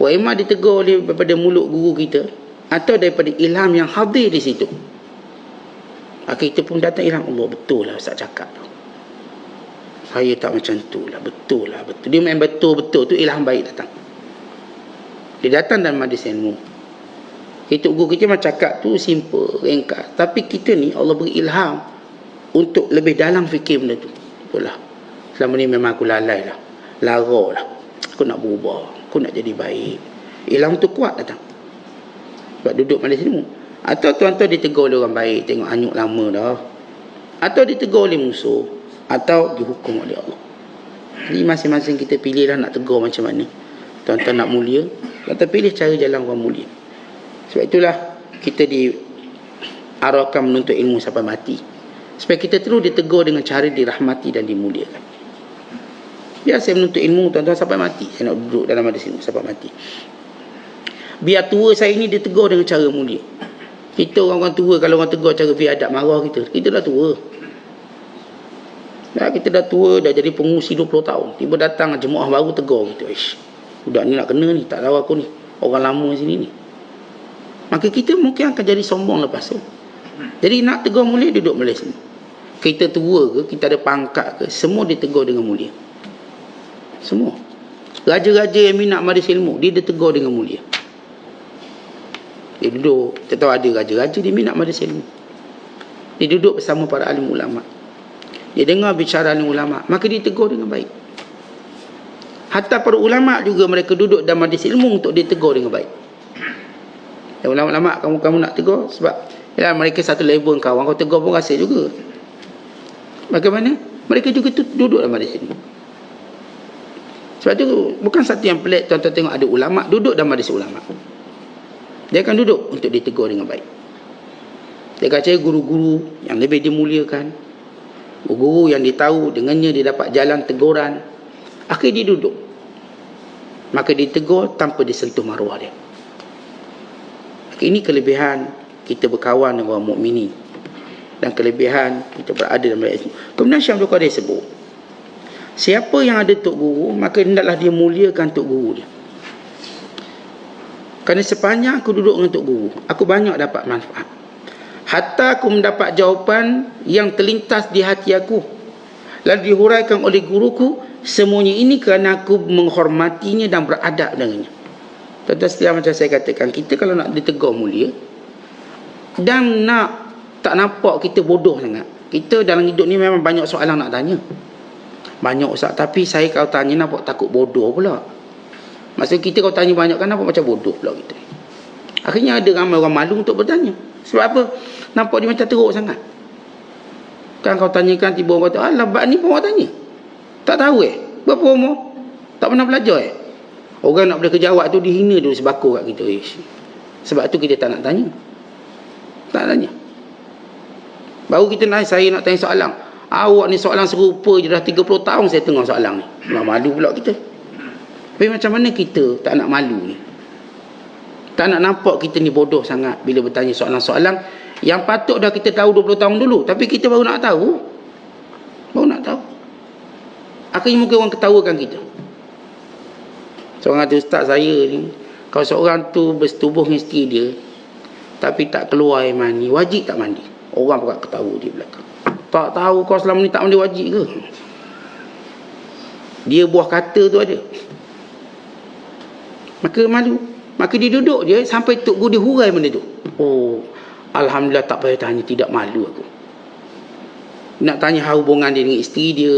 Wa imma ditegur daripada mulut guru kita, atau daripada ilham yang hadir di situ. Kita pun datang ilham, Allah, betul lah Ustaz cakap tu. Saya tak macam tu lah, betul lah, betul. Dia main betul-betul tu, ilham baik datang. Dia datang dalam majlis ilmu. Itu guru kita macam cakap tu simple, ringkas. Tapi kita ni Allah beri ilham untuk lebih dalam fikir benda tu. Betul lah, selama ni memang aku lalai lah, lara lah, aku nak berubah, aku nak jadi baik. Ilham tu kuat datang sebab duduk majlis ilmu. Atau tuan-tuan ditegur oleh orang baik, tengok anyuk lama dah, atau ditegur oleh musuh, atau dihukum oleh Allah. Jadi masing-masing kita pilih lah nak tegur macam mana. Tuan-tuan nak mulia, tuan-tuan pilih cara jalan orang mulia. Sebab itulah kita diarahkan menuntut ilmu sampai mati, supaya kita terus ditegur dengan cara dirahmati dan dimuliakan. Biar saya menuntut ilmu, tuan-tuan, sampai mati. Saya nak duduk dalam majlis ilmu sampai mati. Biar tua saya ini ditegur dengan cara mulia. Kita orang-orang tua, kalau orang tegur cara biadab, marah kita dah tua. Kita dah tua, dah jadi pengusi 20 tahun. Tiba datang jemaah baru tegur kita. Budak ni nak kena ni, tak tahu aku ni, orang lama sini ni. Maka kita mungkin akan jadi sombong lepas tu. Jadi nak tegur mulia, duduk majlis ilmu. Kita tua ke, kita ada pangkat ke, semua ditegur dengan mulia. Semua. Raja-raja yang minat majlis ilmu, dia ditegur dengan mulia. Dia duduk, kita tahu ada raja-raja dia minat majlis ilmu. Dia duduk bersama para alim ulama. Dia dengar bicara alim ulama, maka dia tegur dengan baik. Hatta para ulama juga mereka duduk dalam majlis ilmu untuk ditegur dengan baik. Dan ulama-ulama kamu nak tegur sebab ya, mereka satu level kawan, kau tegur pun rasa juga. Bagaimana? Mereka juga duduk dalam majlis ilmu. Sebab tu bukan satu yang pelik, tuan-tuan tengok ada ulama duduk dalam majlis ulama. Dia akan duduk untuk ditegur dengan baik. Dia akan cari guru-guru yang lebih dimuliakan, guru yang dia tahu dengannya dia dapat jalan teguran. Akhir dia duduk, maka ditegur tanpa disentuh maruah dia. Ini kelebihan kita berkawan dengan orang mukminin, dan kelebihan kita berada dalam ayat ini. Kemudian Syekh Abdul Qadir sebut, siapa yang ada tok guru, maka hendaklah dia muliakan tok guru dia. Kerana sepanjang aku duduk dengan tok guru, aku banyak dapat manfaat. Hatta aku mendapat jawapan yang terlintas di hati aku, lalu dihuraikan oleh guruku. Semuanya ini kerana aku menghormatinya dan beradab dengannya. Tuan-tuan setia, macam saya katakan, kita kalau nak ditegur mulia dan nak tak nampak kita bodoh sangat, kita dalam hidup ni memang banyak soalan nak tanya. Banyak Ustaz, tapi saya kalau tanya nampak takut bodoh pula. Maksud kita kalau tanya banyak kan nampak macam bodoh pula kita. Akhirnya ada ramai orang malu untuk bertanya. Sebab apa? Nampak dia macam teruk sangat. Kan kau tanyakan, tiba orang kata, alah bab ni pun orang tanya. Tak tahu berapa umur? Tak pernah belajar Orang nak boleh kejawab tu dihina dulu sebakul kat kita. Sebab tu kita tak nak tanya. Tak tanya. Baru kita naik, saya nak tanya soalan. Awak ni soalan serupa je dah 30 tahun saya tengok soalan ni. Malu pula kita. Tapi macam mana kita tak nak malu ni? Tak nak nampak kita ni bodoh sangat bila bertanya soalan-soalan yang patut dah kita tahu 20 tahun dulu. Tapi kita baru nak tahu. Baru nak tahu. Akhirnya mungkin orang ketawakan kita. Seorang kata, ustaz saya ni, kalau seorang tu bersetubuh dengan isteri dia tapi tak keluar air mani, wajib tak mandi? Orang pun ketawa di belakang. Tak tahu kau selama ni tak mandi wajib ke? Dia buah kata tu ada. Maka malu. Maka dia duduk je sampai tok guru dia hurai benda tu. Oh, alhamdulillah tak payah tanya, tidak malu aku. Nak tanya hubungan dia dengan isteri dia.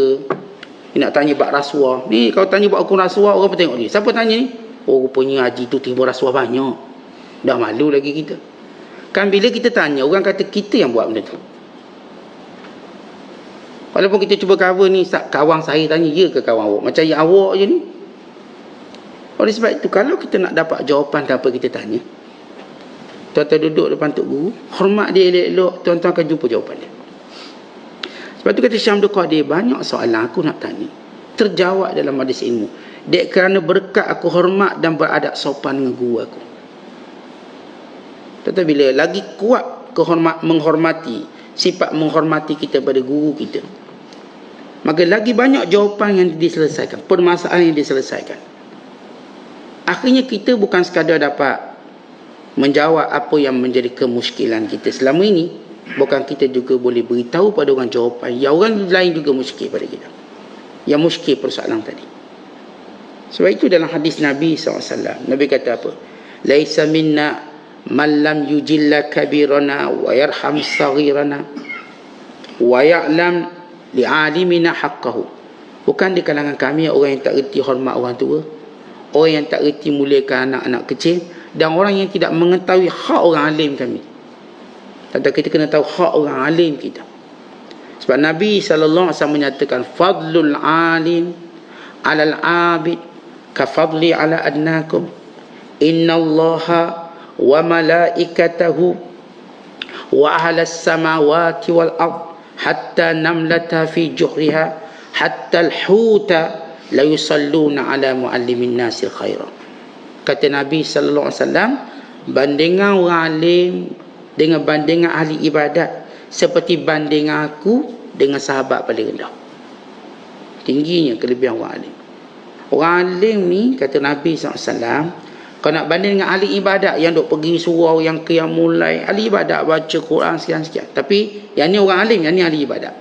Nak tanya bab rasuah. Ni kalau tanya bab hukum rasuah, orang pun tengok dia. Siapa tanya ni? Oh, rupanya haji tu terima rasuah banyak. Dah malu lagi kita. Kan bila kita tanya, orang kata kita yang buat benda tu. Walaupun kita cuba cover ni, kawan saya tanya, ya ke kawan awak? Macam ya awak je ni. Oleh sebab itu, kalau kita nak dapat jawapan tanpa kita tanya, tuan-tuan duduk depan tok guru, hormat dia elok-elok, tuan-tuan akan jumpa jawapan dia. Sebab tu kata Syekh Abdul Qadir, banyak soalan aku nak tanya terjawab dalam majlis ilmu. Dek kerana berkat aku hormat dan beradab sopan dengan guru aku. Tetapi bila lagi kuat menghormati, sifat menghormati kita pada guru kita, maka lagi banyak jawapan yang diselesaikan, permasalahan yang diselesaikan. Akhirnya kita bukan sekadar dapat menjawab apa yang menjadi kemuskilan kita selama ini, bukan kita juga boleh beritahu pada orang jawapan yang orang lain juga muskil pada kita, yang muskil persoalan tadi. Sebab itu dalam hadis Nabi SAW, Nabi kata apa? Laisa minna man lam yujilla kabirana wa yarham saghirana wa ya'lam li'alimina haqqahu. Bukan di kalangan kami orang yang tak reti hormat orang tua, orang yang tak reti muliakan anak-anak kecil, dan orang yang tidak mengetahui hak orang alim kami. Tentang kita kena tahu hak orang alim kita. Sebab Nabi SAW menyatakan, fadlul alim alal abid ka fadli ala adnakum. Innallaha wa malaikatahu wa ahlas samawati wal ard hatta namlata fi juhriha hatta al-huta la yusalluna ala muallimin nasil khaira. Kata Nabi SAW, bandingan orang alim dengan bandingan ahli ibadat seperti bandingan aku dengan sahabat paling rendah. Tingginya kelebihan orang alim. Orang alim ni, kata Nabi SAW, kalau nak banding dengan ahli ibadat yang duk pergi surau, yang qiyamul lail, ahli ibadat baca Quran sekian-sekian. Tapi yang ni orang alim, yang ni ahli ibadat.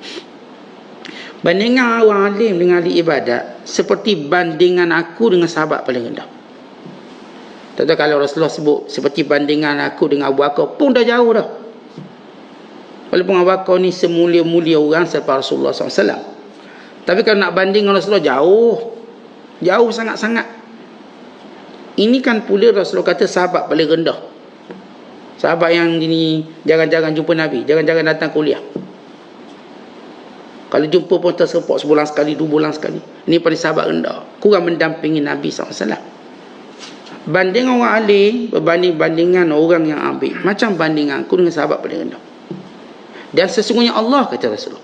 Bandingan orang alim dengan ahli ibadat seperti bandingan aku dengan sahabat paling rendah. Tentu kalau Rasulullah sebut seperti bandingan aku dengan Abu Bakar pun dah jauh dah. Walaupun Abu Bakar ni semulia-mulia orang selepas Rasulullah SAW. Tapi kalau nak banding dengan Rasulullah, jauh sangat-sangat. Ini kan pula Rasulullah kata sahabat paling rendah. Sahabat yang ini jarang-jarang jumpa Nabi, jarang-jarang datang kuliah. Kalau jumpa pun terserpak sebulan sekali, 2 bulan sekali. Ini paling sahabat rendah, kurang mendampingi Nabi SAW. Banding orang alim berbanding-bandingan orang yang ambil, macam bandingan aku dengan sahabat paling rendah. Dan sesungguhnya Allah, kata Rasulullah,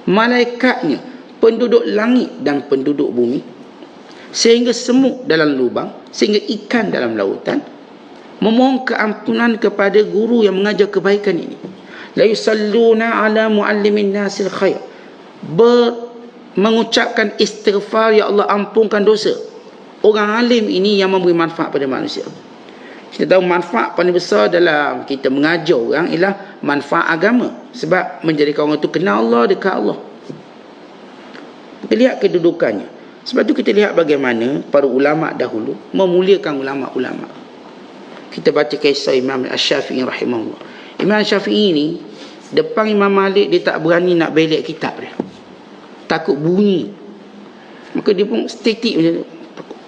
malaikatnya, penduduk langit dan penduduk bumi, sehingga semut dalam lubang, sehingga ikan dalam lautan, memohon keampunan kepada guru yang mengajar kebaikan ini. La yusalluna ala muallimin nasil khair, mengucapkan istighfar, ya Allah ampunkan dosa orang alim ini yang memberi manfaat pada manusia. Kita tahu manfaat paling besar dalam kita mengajar orang ialah manfaat agama, sebab menjadikan orang itu kenal Allah, dekat Allah. Kita lihat kedudukannya. Sebab tu kita lihat bagaimana para ulama dahulu memuliakan ulama-ulama. Kita baca kisah Imam Asy-Syafi'i rahimahullah. Imam Syafi'i ni depan Imam Malik dia tak berani nak belik kitab dia, takut bunyi. Maka dia pun statik macam tu,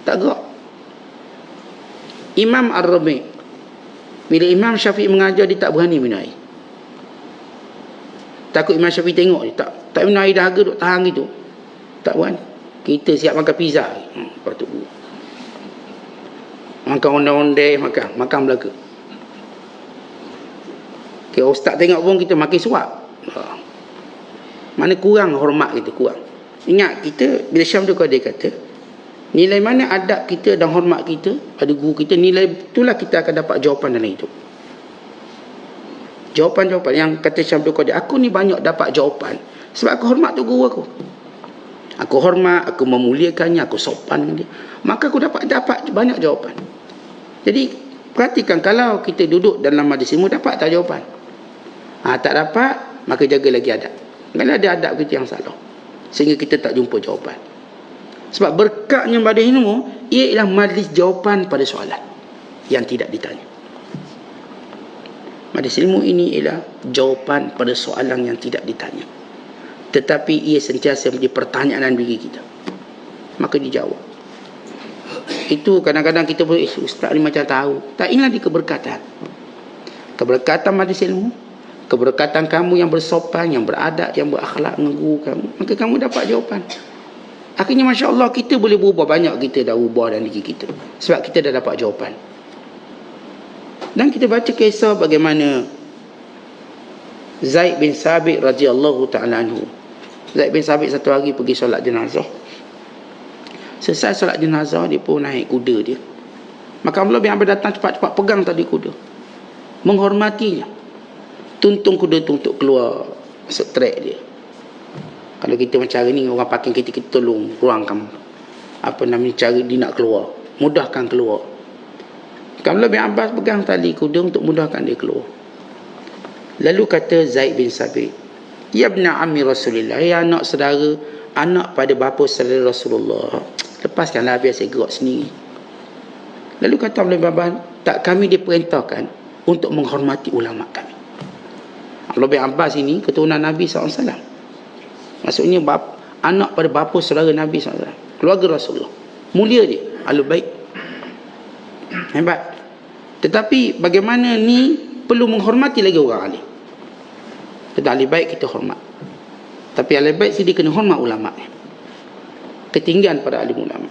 tak gerak. Imam Ar-Rabi', bila Imam Syafi'i mengajar, dia tak berani minum air, takut Imam Syafi'i tengok dia, tak minum air dahaga, duk tahan gitu, tak berani. Kita siap makan pizza, lepas tu makan ondeh-ondeh, makan belaka. Okay, ustaz tengok pun kita makin suap. Mana kurang hormat kita, kurang. Ingat kita bila Syam tu dia kata, nilai mana adab kita dan hormat kita pada guru kita, nilai itulah kita akan dapat jawapan dalam hidup. Jawapan-jawapan yang kata Syam tu dia, aku ni banyak dapat jawapan sebab aku hormat tu guru aku. Aku hormat, aku memuliakannya, aku sopan dengan dia, maka aku dapat banyak jawapan. Jadi perhatikan, kalau kita duduk dalam majlis ilmu, dapat tak jawapan? Tak dapat, maka jaga lagi adab. Kalau ada adab kita yang salah, sehingga kita tak jumpa jawapan. Sebab berkatnya majlis ilmu, ia ialah majlis jawapan pada soalan yang tidak ditanya. Majlis ilmu ini ialah jawapan pada soalan yang tidak ditanya, tetapi ia sentiasa menjadi pertanyaan dalam diri kita, maka dijawab. Itu kadang-kadang kita pun, ustaz ni macam tahu. Tak, inilah di keberkatan. Keberkatan majlis ilmu, keberkatan kamu yang bersopan, yang beradab, yang berakhlak dengan guru kamu, maka kamu dapat jawapan. Akhirnya Masya Allah, kita boleh berubah. Banyak kita dah ubah dalam diri kita, sebab kita dah dapat jawapan. Dan kita baca kisah bagaimana Zaid bin Sabit radhiyallahu ta'ala anhu. Zaid bin Sabit satu hari pergi solat jenazah. Selesai solat jenazah, dia pun naik kuda dia. Maka Allah bin Abbas datang cepat-cepat pegang tadi kuda, menghormatinya, tuntung kuda tu untuk keluar masuk trek dia. Kalau kita macam hari ni, orang parking kita tolong ruangkan cara dia nak keluar, mudahkan keluar. Abdullah bin Abbas pegang tali kuda untuk mudahkan dia keluar. Lalu kata Zaid bin Sabit, ya ibna ammi Rasulillah, ya anak saudara, anak pada bapa saudara Rasulullah, lepaskanlah, biar saya gerak sendiri. Lalu kata Abdullah bin Abbas, tak, kami diperintahkan untuk menghormati ulama kami. Abdullah bin Abbas ini keturunan Nabi SAW. Maksudnya anak pada bapa saudara Nabi SAW, keluarga Rasulullah, mulia dia, Ahlul Bait, hebat. Tetapi bagaimana ni perlu menghormati lagi orang alim. Kita ahli baik kita hormat, tapi ahli baik sendiri kena hormat ulama, ketinggian pada alim ulama.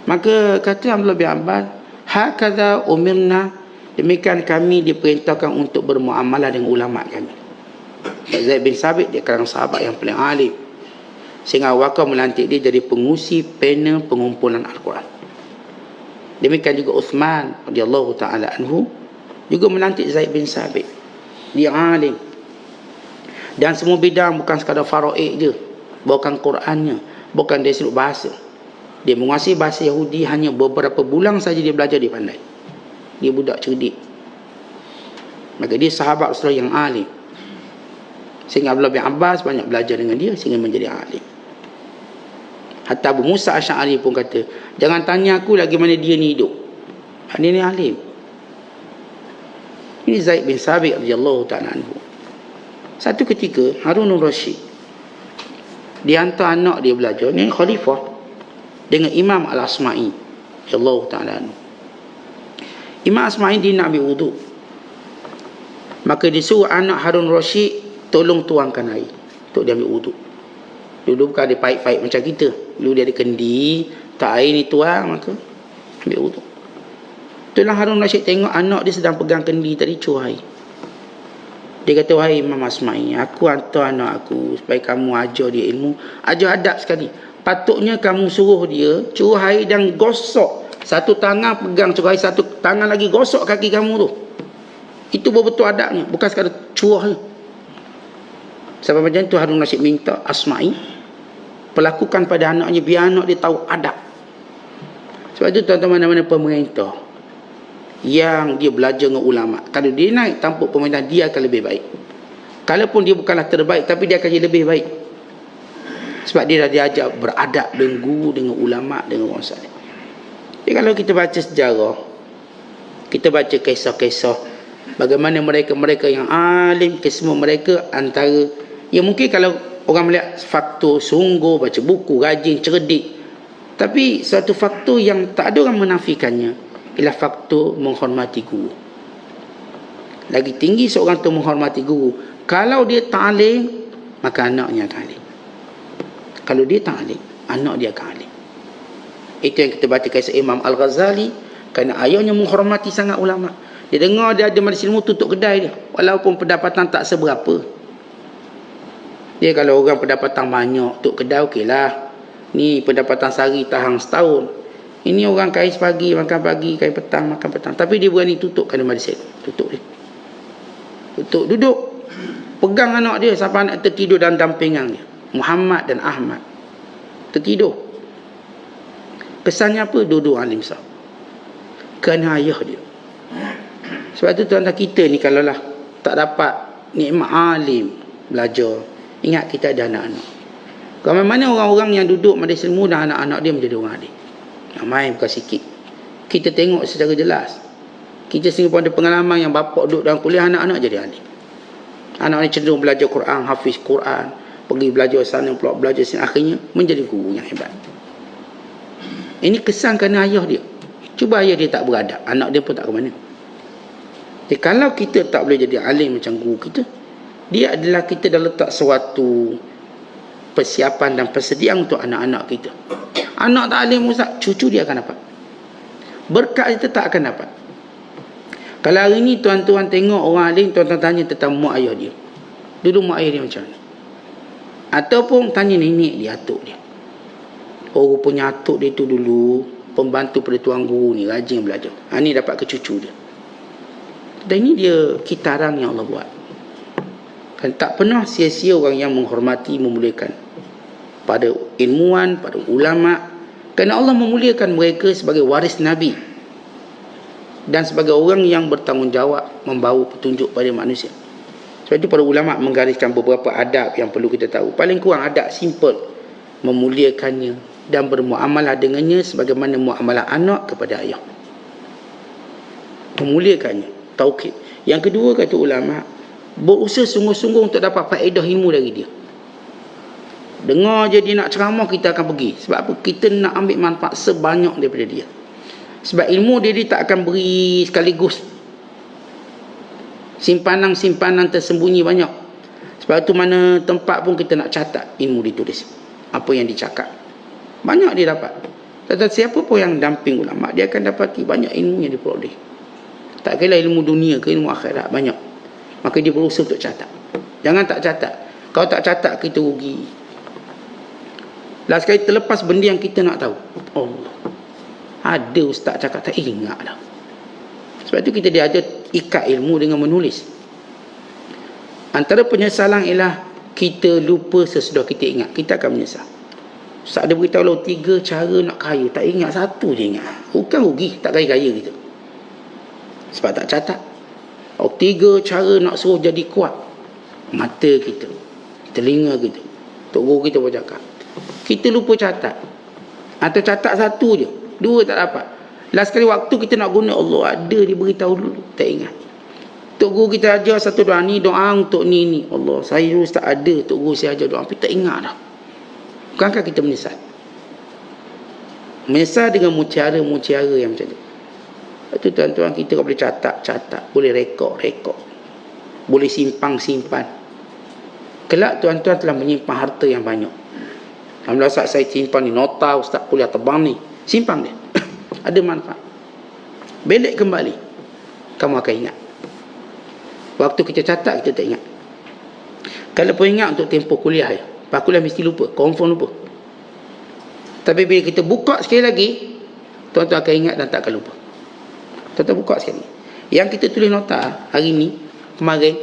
Maka kata Abdullah bin Abbas, hakadha umirna, demikian kami diperintahkan untuk bermuamalah dengan ulama kami. Zaid bin Sabit dia kalangan sahabat yang paling alim, sehingga Wakar melantik dia jadi pengusi panel pengumpulan Al-Quran. Demikian juga Uthman radhiyallahu ta'ala anhu juga melantik Zaid bin Sabit. Dia alim, dan semua bidang, bukan sekadar faraid je, bukan Qurannya, bukan dari sudut bahasa. Dia menguasai bahasa Yahudi, hanya beberapa bulan saja dia belajar, dia pandai. Dia budak cerdik. Maka dia sahabat Rasulullah yang alim, sehingga Abdullah bin Abbas banyak belajar dengan dia sehingga menjadi alim. Hatta Abu Musa Asy'ari pun kata, jangan tanya aku lagi mana dia ni hidup, dia ni alim. Ini Zaid bin Sabit radhiyallahu ta'ala anhu. Satu ketika Harunur Rasyid dihantar anak dia belajar, ni khalifah, dengan Imam Al-Asma'i radhiyallahu ta'ala anhu. Imam Asma'i dia nak ambil wuduk, maka disuruh anak Harun Rasyid tolong tuangkan air untuk dia ambil wuduk. Dulu bukan ada paip-paip macam kita, dulu dia ada kendi, tak air ni tuang, maka ambil wuduk. Itulah Harun Rasyid tengok anak dia sedang pegang kendi tadi, curah air. Dia kata, wahai Imam Asma'i, aku hantar anak aku supaya kamu ajar dia ilmu, ajar adab sekali. Patutnya kamu suruh dia curah air dan gosok Satu tangan pegang cerai, satu tangan lagi gosok kaki kamu tu. Itu betul-betul adabnya, bukan sekadar curah je. Sebab macam tu Harun Rashid minta Asma'i perlakukan pada anaknya biar anak dia tahu adab. Sebab itu tuan-tuan, mana-mana pemerintah yang dia belajar dengan ulama, kalau dia naik tampuk pemerintah, dia akan lebih baik. Kalaupun dia bukanlah terbaik, tapi dia akan jadi lebih baik. Sebab dia dah diajar beradab dengan guru, dengan ulama, dengan orang saleh. Jadi kalau kita baca sejarah, kita baca kisah-kisah bagaimana mereka-mereka yang alim, kesemua mereka antara, ya mungkin kalau orang melihat faktor sungguh, baca buku, rajin, cerdik, tapi satu faktor yang tak ada orang menafikannya ialah faktor menghormati guru. Lagi tinggi seorang tu menghormati guru. Kalau dia tak alim, maka anaknya akan alim. Kalau dia tak alim, anak dia akan alim. Itu yang kita baca kisah Imam Al-Ghazali, kerana ayahnya menghormati sangat ulama. Dia dengar dia ada majlis ilmu, tutup kedai dia, walaupun pendapatan tak seberapa. Dia kalau orang pendapatan banyak, tutup kedai okeylah. Ni pendapatan sehari tahan setahun. Ini orang kais pagi, makan pagi, kais petang, makan petang. Tapi dia berani tutup kerana majlis ilmu. Tutup dia. Tutup, duduk. Pegang anak dia sampai anak tertidur dalam dampingan dia. Muhammad dan Ahmad tertidur. Kesannya apa? Duduk alim besar. Kerana ayah dia. Sebab tu tuan-tuan, kita ni kalaulah tak dapat nikmat alim, belajar, ingat kita ada anak-anak. Kalau mana orang-orang yang duduk majlis ilmu dan anak-anak dia menjadi orang alim. Ramai bukan sikit. Kita tengok secara jelas. Kita sendiri pun ada pengalaman yang bapa duduk dalam kuliah, anak-anak jadi alim. Anak ni cenderung belajar Quran, hafiz Quran, pergi belajar sana pula, belajar sini, akhirnya menjadi guru yang hebat. Ini kesan kerana ayah dia. Cuba ayah dia tak beradab, anak dia pun tak ke mana. Jadi kalau kita tak boleh jadi alim macam guru kita, dia adalah kita dah letak suatu persiapan dan persediaan untuk anak-anak kita. Anak tak alim ustaz, cucu dia akan dapat. Berkat kita tak akan dapat. Kalau hari ni tuan-tuan tengok orang alim, tuan-tuan tanya tentang mak ayah dia. Dulu mak ayah dia macam mana? Ataupun tanya nenek dia, atuk dia. Oh, rupanya atuk dia tu dulu pembantu pada tuan guru ni, rajin belajar. Ni dapat ke cucu dia. Dan ini dia kitaran yang Allah buat. Kan tak pernah sia-sia orang yang menghormati, memuliakan pada ilmuwan, pada ulama. Kerana Allah memuliakan mereka sebagai waris Nabi dan sebagai orang yang bertanggungjawab membawa petunjuk pada manusia. Sebab itu para ulama menggariskan beberapa adab yang perlu kita tahu. Paling kurang adab simple, memuliakannya dan bermuamalah dengannya sebagaimana muamalah anak kepada ayah. Memuliakannya, taukid. Yang kedua, kata ulama, berusaha sungguh-sungguh untuk dapat faedah ilmu dari dia. Dengar je dia nak ceramah, kita akan pergi. Sebab apa? Kita nak ambil manfaat sebanyak daripada dia. Sebab ilmu dia tak akan beri sekaligus. Simpanan-simpanan tersembunyi banyak. Sebab tu mana tempat pun kita nak catat ilmu ditulis. Apa yang dicakap. Banyak dia dapat. Tetapi siapa pun yang damping ulama, dia akan dapati banyak ilmu yang diperoleh. Tak kira ilmu dunia ke ilmu akhirat, banyak. Maka dia berusaha untuk catat. Jangan tak catat. Kalau tak catat, kita rugi. Last sekali terlepas benda yang kita nak tahu. Allah. Ada ustaz cakap, tak ingat dah. Sebab itu kita diajar ikat ilmu dengan menulis. Antara penyesalan ialah kita lupa sesudah kita ingat. Kita akan menyesal. Ustaz ada beritahu lah 3 cara nak kaya. Tak ingat, satu je ingat. Bukan rugi, tak kaya-kaya kita. Sebab tak catat. 3 cara nak suruh jadi kuat. Mata kita, telinga kita, tok guru kita pun cakap. Kita lupa catat. Atau catat satu je, 2 tak dapat. Last kali waktu kita nak guna, Allah ada dia beritahu dulu, tak ingat. Tok guru kita ajar satu doa, ni doa untuk ni. Allah, saya dulu tak ada tok guru saya ajar doa, tapi tak ingat dah. Bukankah kita menyesal? Menyesal dengan mutiara-mutiara yang macam tu. Itu tuan-tuan, kita boleh catat, boleh rekod, boleh simpan. Kelak tuan-tuan telah menyimpan harta yang banyak. Alhamdulillah, saat saya simpan ni nota ustaz kuliah terbang ni, simpan dia. Ada manfaat. Belik kembali, kamu akan ingat. Waktu kita catat, kita tak ingat. Kalau pun ingat untuk tempoh kuliah ya, pas kuliah mesti lupa, confirm lupa. Tapi bila kita buka sekali lagi, Tuan-tuan akan ingat dan tak akan lupa. Tuan-tuan buka sekali. Yang kita tulis nota hari ni, kemarin,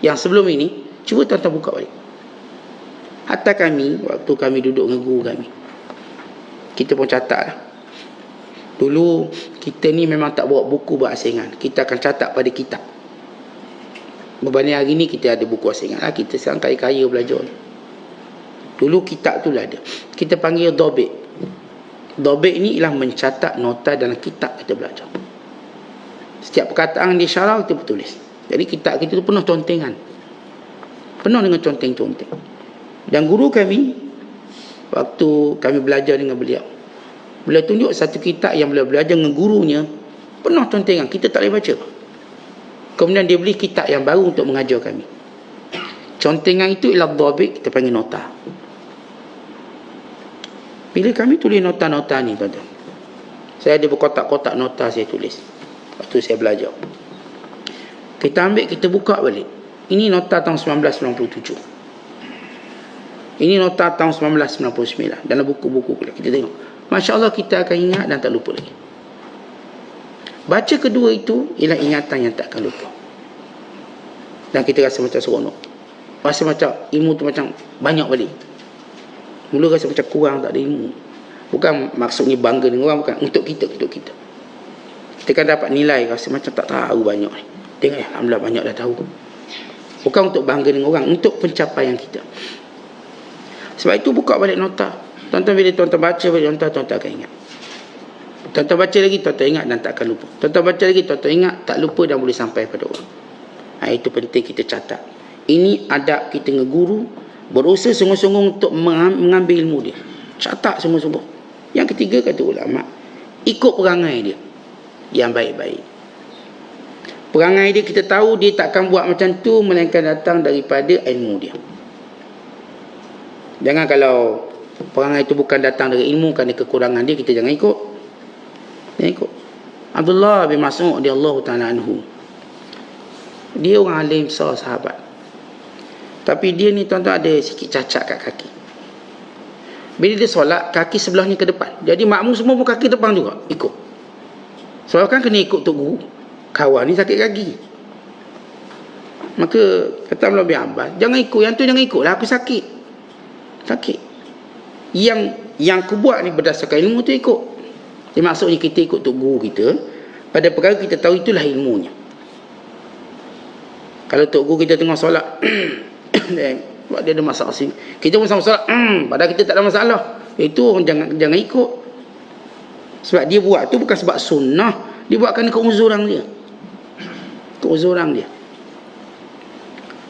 yang sebelum ini, cuba tuan-tuan buka balik. Hatta kami, waktu kami duduk dengan guru kami, kita pun catat lah. Dulu kita ni memang tak bawa buku berasingan. Kita akan catat pada kitab. Berbanding hari ni kita ada buku asingan. Kita sekarang kaya-kaya belajar. Dulu kitab tu lah ada. Kita panggil dobek. Dobek ni ialah mencatat nota dalam kitab kita belajar. Setiap perkataan di syarah kita bertulis. Jadi kitab kita tu penuh contengan. Penuh dengan conteng-conteng. Dan guru kami, waktu kami belajar dengan beliau, beliau tunjuk satu kitab yang beliau belajar dengan gurunya, penuh contengan. Kita tak boleh baca. Kemudian dia beli kitab yang baru untuk mengajar kami. Contengan itu ialah dobek, kita panggil nota. Bila kami tulis nota-nota ni, tuan-tuan, saya ada berkotak-kotak nota saya tulis waktu saya belajar. Kita ambil, kita buka balik. Ini nota tahun 1997. Ini nota tahun 1999. Dalam buku-buku kita tengok. Masya Allah, kita akan ingat dan tak lupa lagi. Baca kedua itu ialah ingatan yang tak akan lupa. Dan kita rasa macam seronok. Rasa macam ilmu tu macam banyak balik. Mula rasa macam kurang, tak ada ilmu. Bukan maksudnya bangga dengan orang, bukan. Untuk kita. Kita kan dapat nilai, rasa macam tak tahu banyak ni. Tengok, alhamdulillah banyak dah tahu. Bukan untuk bangga dengan orang, untuk pencapaian kita. Sebab itu buka balik nota. Tuan-tuan, bila tuan-tuan baca balik nota, tuan-tuan akan ingat. Tuan-tuan baca lagi, tuan-tuan ingat dan tak akan lupa. Tuan-tuan baca lagi, tuan-tuan ingat, tak lupa dan boleh sampai pada orang. Itu penting kita catat. Ini adab kita dengan guru, berusaha sungguh-sungguh untuk mengambil ilmu dia. Catat sungguh-sungguh. Yang ketiga, kata ulama, ikut perangai dia yang baik-baik. Perangai dia kita tahu dia takkan buat macam tu melainkan datang daripada ilmu dia. Jangan kalau perangai itu bukan datang dari ilmu, kerana kekurangan dia, kita jangan ikut. Jangan ikut. Abdullah bin Mas'ud radhiyallahu ta'ala anhu, dia orang alim besar, sahabat. Tapi dia ni, tuan-tuan, ada sikit cacat kat kaki. Bila dia solat, kaki sebelahnya ke depan. Jadi makmum semua pun kaki depan juga ikut. Sebab kan kena ikut tok guru. Kawan ni sakit kaki. Maka kata Abdullah bin Abbas, jangan ikut yang tu, jangan ikut lah, aku sakit. Yang aku buat ni berdasarkan ilmu tu, ikut. Jadi maksudnya kita ikut tok guru kita pada perkara kita tahu itulah ilmunya. Kalau tok guru kita tengah solat sebab dia ada masalah sini, kita pun sama solat padahal kita tak ada masalah, itu orang jangan ikut. Sebab dia buat tu bukan sebab sunnah, dia buat kerana keuzuran dia.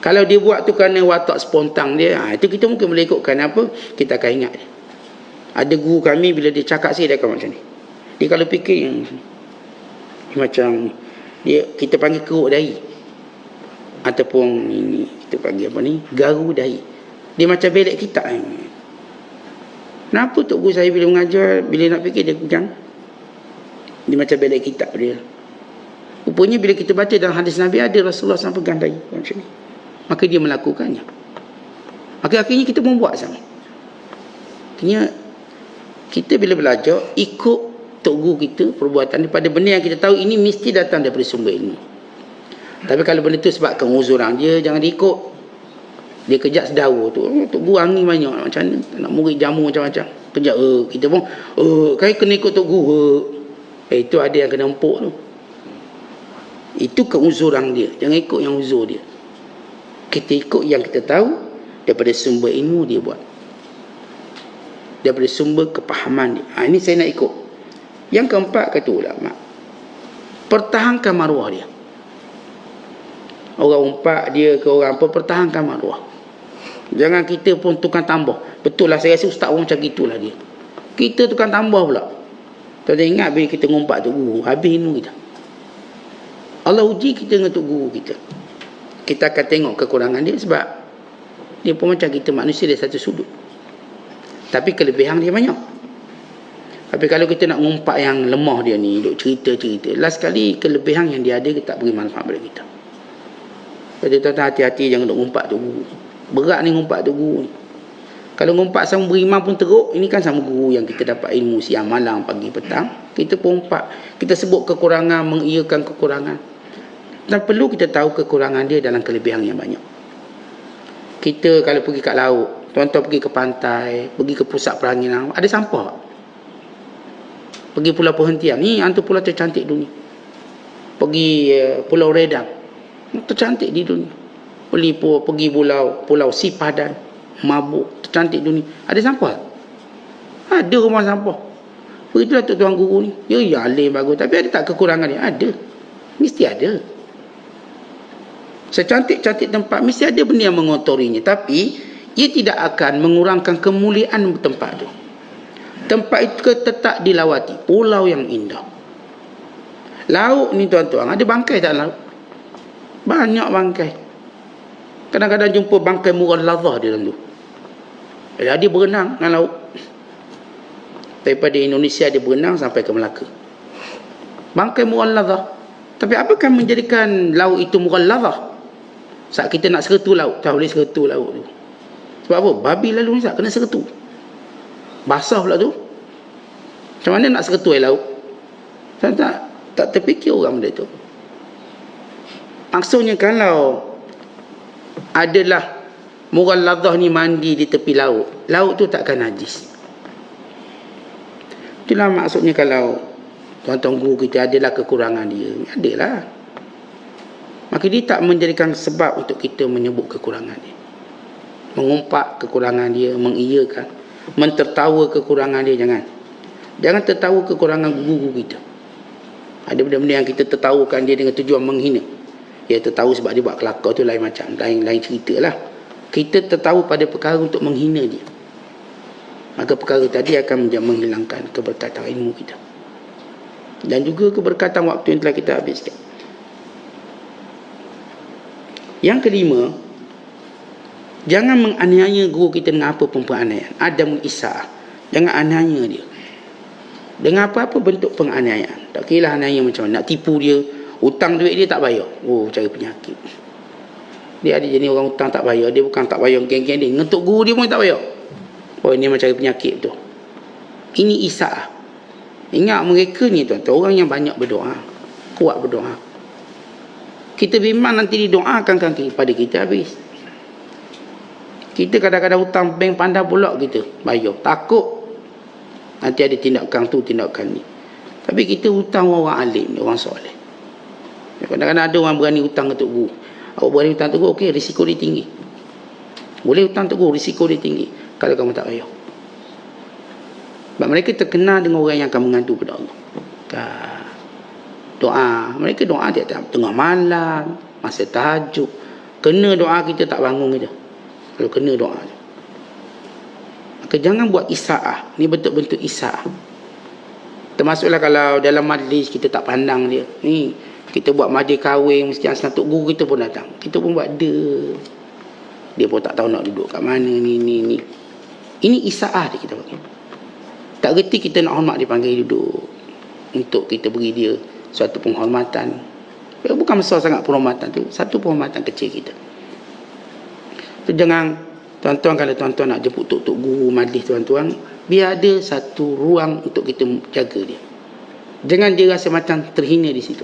Kalau dia buat tu kerana watak spontan dia, itu kita mungkin boleh ikut. Kerana apa? Kita akan ingat dia. Ada guru kami, bila dia cakap sikit, dia akan macam ni. Dia kalau fikir macam dia, kita panggil keruk dahi, ataupun ini kita panggil apa ni, garu dahi. Dia macam belek kita. Kenapa tok guru saya bila mengajar, bila nak fikir dia pegang, dia macam belek kitab dia. Rupanya bila kita baca dalam hadis Nabi, ada Rasulullah SAW pegang dahi macam ni. Maka dia melakukannya. Maka akhirnya kita membuat sama. Akhirnya kita bila belajar, ikut tok guru kita perbuatan daripada benda yang kita tahu ini mesti datang daripada sumber ilmu. Tapi kalau benda tu sebabkan uzuran dia, jangan diikut. Dia kejap sedawa tu, tok guru angin banyak macam ni, nak murid jamu macam-macam. Kejap kita pun kan kena ikut tok guru. Itu ada yang kena empuk tu. Itu keuzuran dia, jangan ikut yang uzur dia. Kita ikut yang kita tahu daripada sumber ilmu dia buat, daripada sumber kepahaman dia. Ini saya nak ikut. Yang keempat, kata ulama, pertahankan maruah dia. Orang umpat dia ke orang apa, pertahankan maruah. Jangan kita pun tukang tambah. Betul lah, saya rasa ustaz pun macam gitulah dia. Kita tukang tambah pula. Tuan ingat bila kita ngumpat tu guru, habis ilmu kita. Allah uji kita dengan tu guru kita. Kita akan tengok kekurangan dia, sebab dia pun macam kita manusia, dia satu sudut. Tapi kelebihan dia banyak. Tapi kalau kita nak ngumpat yang lemah dia ni, duk cerita-cerita, last sekali kelebihan yang dia ada, kita tak beri manfaat pada kita. Jadi tuan-tuan hati-hati, jangan duk ngumpat tu guru. Berat ni ngumpat tu guru ni. Kalau ngumpat sama berimam pun teruk, ini kan sama guru yang kita dapat ilmu siang, malam, pagi, petang. Kita pun umpat. Kita sebut kekurangan, mengiyakan kekurangan. Dan perlu kita tahu kekurangan dia dalam kelebihan yang banyak. Kita kalau pergi kat laut, tuan-tuan pergi ke pantai, pergi ke pusat peranginan, ada sampah. Pergi pulau perhentian, ni antara pulau tercantik dunia. Pergi Pulau Redang, tercantik di dunia. Pergi pulau Sipadan, Mabuk, tercantik dunia. Ada sampah? Ada rumah sampah. Begitulah tuan guru ni. Ya alim bagus, tapi ada tak kekurangan dia? Ada. Mesti ada. Secantik-cantik tempat, mesti ada benda yang mengotorinya. Tapi ia tidak akan mengurangkan kemuliaan tempat itu. Tempat itu tetap dilawati. Pulau yang indah. Laut ni tuan-tuan, ada bangkai tak laut? Banyak bangkai. Kadang-kadang jumpa bangkai murah lazah di dalam tu. Dia berenang dengan laut. Daripada Indonesia dia berenang sampai ke Melaka. Bangkai murah lazah. Tapi apakah menjadikan laut itu murah lazah? Saat kita nak sertu laut, tak boleh sertu laut tu. Sebab apa? Babi lalu ni tak kena sertu. Basah pula tu. Macam mana nak sertu air laut? Saya tak terfikir orang benda tu. Maksudnya kalau adalah murah lazah ni mandi di tepi laut, laut tu takkan najis. Itulah maksudnya kalau tuan-tuan guru kita adalah kekurangan dia. Adalah. Maka dia tak menjadikan sebab untuk kita menyebut kekurangan dia. Mengumpat kekurangan dia, mengiyakan, mentertawa kekurangan dia, jangan tertawa kekurangan guru kita. Ada benda-benda yang kita tertawakan dia dengan tujuan menghina. Dia tertawa sebab dia buat kelakar tu lain macam, lain cerita lah. Kita tertawa pada perkara untuk menghina dia. Maka perkara tadi akan menghilangkan keberkatan ilmu kita. Dan juga keberkatan waktu yang telah kita habiskan. Yang kelima, jangan menganiaya guru kita dengan apa pun penganiayaan. Adamul isa'ah. Jangan aniaya dia dengan apa-apa bentuk penganiayaan. Tak kira lah aniaya macam mana. Nak tipu dia, hutang duit dia tak bayar. Oh, cari penyakit. Dia ada jenis orang hutang tak bayar. Dia bukan tak bayar geng-geng dia, ngetuk guru dia pun tak bayar. Oh, ini macam cari penyakit tu. Ini isa'ah. Ingat mereka ni tuan-tuan, orang yang banyak berdoa, kuat berdoa. Kita bimbang nanti didoakan kepada kita habis. Kita kadang-kadang hutang bank pandai pula kita bayar. Takut nanti ada tindakan tu, tindakan ni. Tapi kita hutang orang alim, orang soleh. Kadang-kadang ada orang berani hutang untuk guru. Awak berani hutang untuk guru, okey, risiko dia tinggi. Boleh hutang untuk guru, risiko dia tinggi kalau kamu tak bayar. Sebab mereka terkenal dengan orang yang akan mengadu pada Allah. Doa, mereka doa dia tengah malam, masa tahajud. Kena doa kita tak bangun kita. Kalau kena doa. Maka jangan buat isa'ah. Ni bentuk-bentuk isa'ah. Termasuklah kalau dalam majlis kita tak pandang dia. Ni kita buat majlis kahwin, mesti asal tok guru kita pun datang. Kita pun buat dia pun tak tahu nak duduk kat mana ni. Ini isa'ah dia kita panggil. Tak reti kita nak hormat dia panggil duduk. Untuk kita beri dia suatu penghormatan. Bukan besar sangat penghormatan tu. Satu penghormatan kecil kita. Tu jangan, tuan-tuan, kalau tuan-tuan nak jemput tok guru majlis tuan-tuan, biar ada satu ruang untuk kita jaga dia. Jangan dia rasa macam terhina di situ.